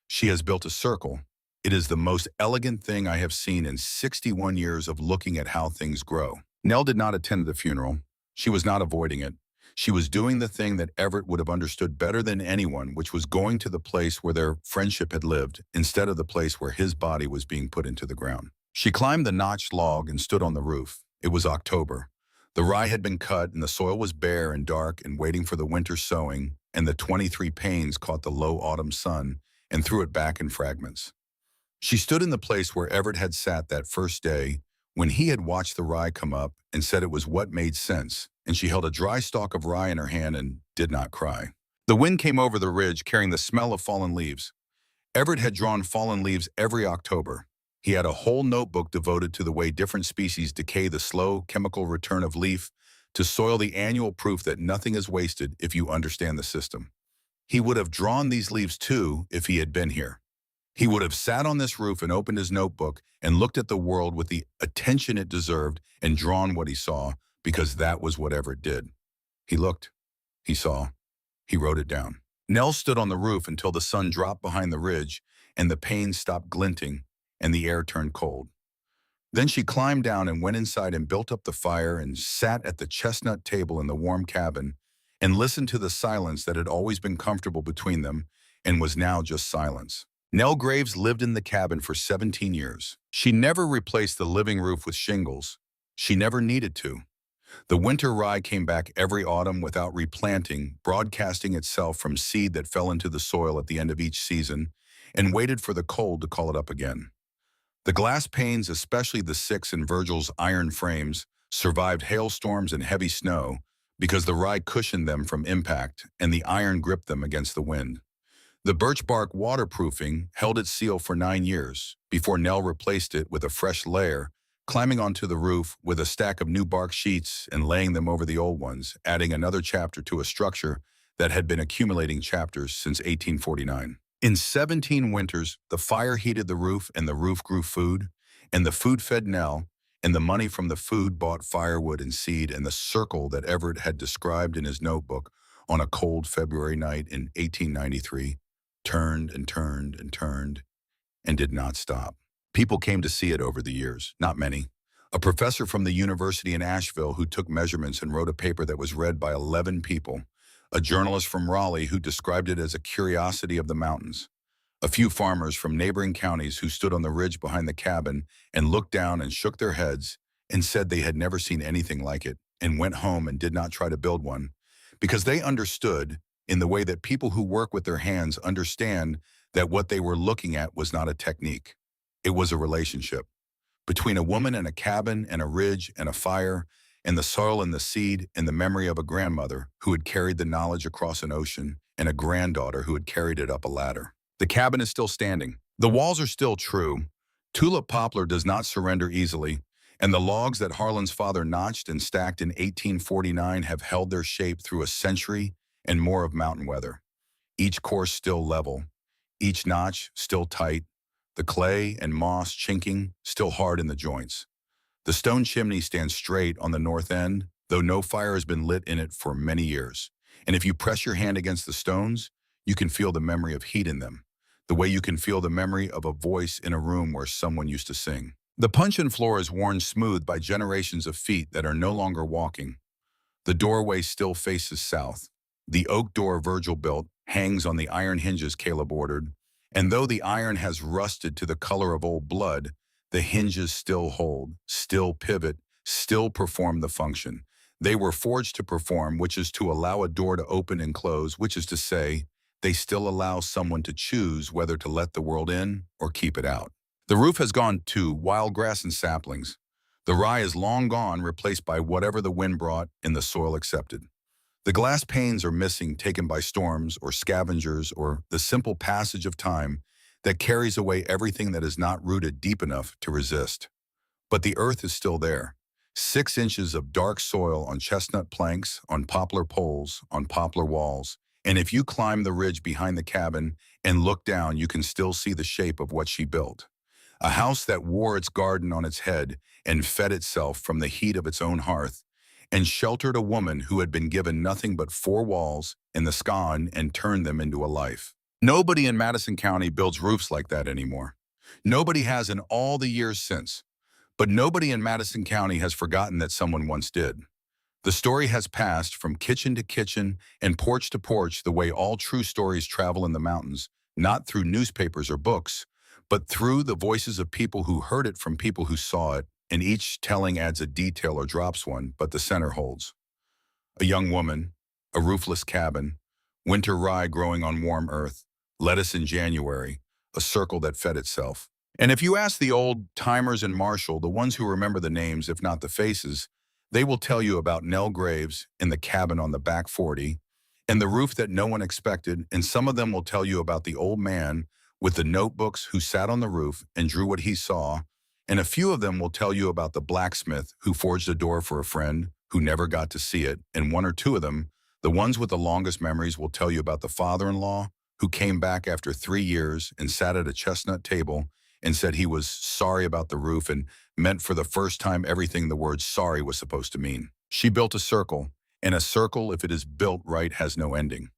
She has built a circle. It is the most elegant thing I have seen in 61 years of looking at how things grow. Nell did not attend the funeral. She was not avoiding it. She was doing the thing that Everett would have understood better than anyone, which was going to the place where their friendship had lived, instead of the place where his body was being put into the ground. She climbed the notched log and stood on the roof. It was October. The rye had been cut and the soil was bare and dark and waiting for the winter sowing, and the 23 panes caught the low autumn sun and threw it back in fragments. She stood in the place where Everett had sat that first day when he had watched the rye come up and said it was what made sense, and she held a dry stalk of rye in her hand and did not cry. The wind came over the ridge carrying the smell of fallen leaves. Everett had drawn fallen leaves every October. He had a whole notebook devoted to the way different species decay, the slow chemical return of leaf to soil, the annual proof that nothing is wasted if you understand the system. He would have drawn these leaves too if he had been here. He would have sat on this roof and opened his notebook and looked at the world with the attention it deserved and drawn what he saw, because that was what Everett did. He looked, he saw, he wrote it down. Nell stood on the roof until the sun dropped behind the ridge and the panes stopped glinting and the air turned cold. Then she climbed down and went inside and built up the fire and sat at the chestnut table in the warm cabin and listened to the silence that had always been comfortable between them and was now just silence. Nell Graves lived in the cabin for 17 years. She never replaced the living roof with shingles. She never needed to. The winter rye came back every autumn without replanting, broadcasting itself from seed that fell into the soil at the end of each season, and waited for the cold to call it up again. The glass panes, especially the 6 in Virgil's iron frames, survived hailstorms and heavy snow because the rye cushioned them from impact and the iron gripped them against the wind. The birch bark waterproofing held its seal for 9 years before Nell replaced it with a fresh layer, climbing onto the roof with a stack of new bark sheets and laying them over the old ones, adding another chapter to a structure that had been accumulating chapters since 1849. In 17 winters, the fire heated the roof and the roof grew food, and the food fed Nell, and the money from the food bought firewood and seed, and the circle that Everett had described in his notebook on a cold February night in 1893 turned and turned and turned and did not stop. People came to see it over the years, not many. A professor from the university in Asheville who took measurements and wrote a paper that was read by 11 people. A journalist from Raleigh who described it as a curiosity of the mountains. A few farmers from neighboring counties who stood on the ridge behind the cabin and looked down and shook their heads and said they had never seen anything like it and went home and did not try to build one because they understood, in the way that people who work with their hands understand, that what they were looking at was not a technique. It was a relationship between a woman and a cabin and a ridge and a fire and the soil and the seed and the memory of a grandmother who had carried the knowledge across an ocean and a granddaughter who had carried it up a ladder. The cabin is still standing. The walls are still true. Tulip poplar does not surrender easily, and the logs that Harlan's father notched and stacked in 1849 have held their shape through a century and more of mountain weather. Each course still level, each notch still tight, the clay and moss chinking still hard in the joints. The stone chimney stands straight on the north end, though no fire has been lit in it for many years. And if you press your hand against the stones, you can feel the memory of heat in them, the way you can feel the memory of a voice in a room where someone used to sing. The puncheon floor is worn smooth by generations of feet that are no longer walking. The doorway still faces south. The oak door Virgil built hangs on the iron hinges Caleb ordered, and though the iron has rusted to the color of old blood, the hinges still hold, still pivot, still perform the function. They were forged to perform, which is to allow a door to open and close, which is to say, they still allow someone to choose whether to let the world in or keep it out. The roof has gone to wild grass and saplings. The rye is long gone, replaced by whatever the wind brought and the soil accepted. The glass panes are missing, taken by storms or scavengers or the simple passage of time that carries away everything that is not rooted deep enough to resist. But the earth is still there. 6 inches of dark soil on chestnut planks, on poplar poles, on poplar walls. And if you climb the ridge behind the cabin and look down, you can still see the shape of what she built. A house that wore its garden on its head and fed itself from the heat of its own hearth, and sheltered a woman who had been given nothing but four walls and the scone and turned them into a life. Nobody in Madison County builds roofs like that anymore. Nobody has in all the years since. But nobody in Madison County has forgotten that someone once did. The story has passed from kitchen to kitchen and porch to porch the way all true stories travel in the mountains, not through newspapers or books, but through the voices of people who heard it from people who saw it, and each telling adds a detail or drops one, but the center holds. A young woman, a roofless cabin, winter rye growing on warm earth, lettuce in January, a circle that fed itself. And if you ask the old timers in Marshall, the ones who remember the names, if not the faces, they will tell you about Nell Graves in the cabin on the back 40 and the roof that no one expected, and some of them will tell you about the old man with the notebooks who sat on the roof and drew what he saw, and a few of them will tell you about the blacksmith who forged a door for a friend who never got to see it, and one or two of them, the ones with the longest memories, will tell you about the father-in-law who came back after 3 years and sat at a chestnut table and said he was sorry about the roof and meant for the first time everything the word sorry was supposed to mean. She built a circle, and a circle, if it is built right, has no ending.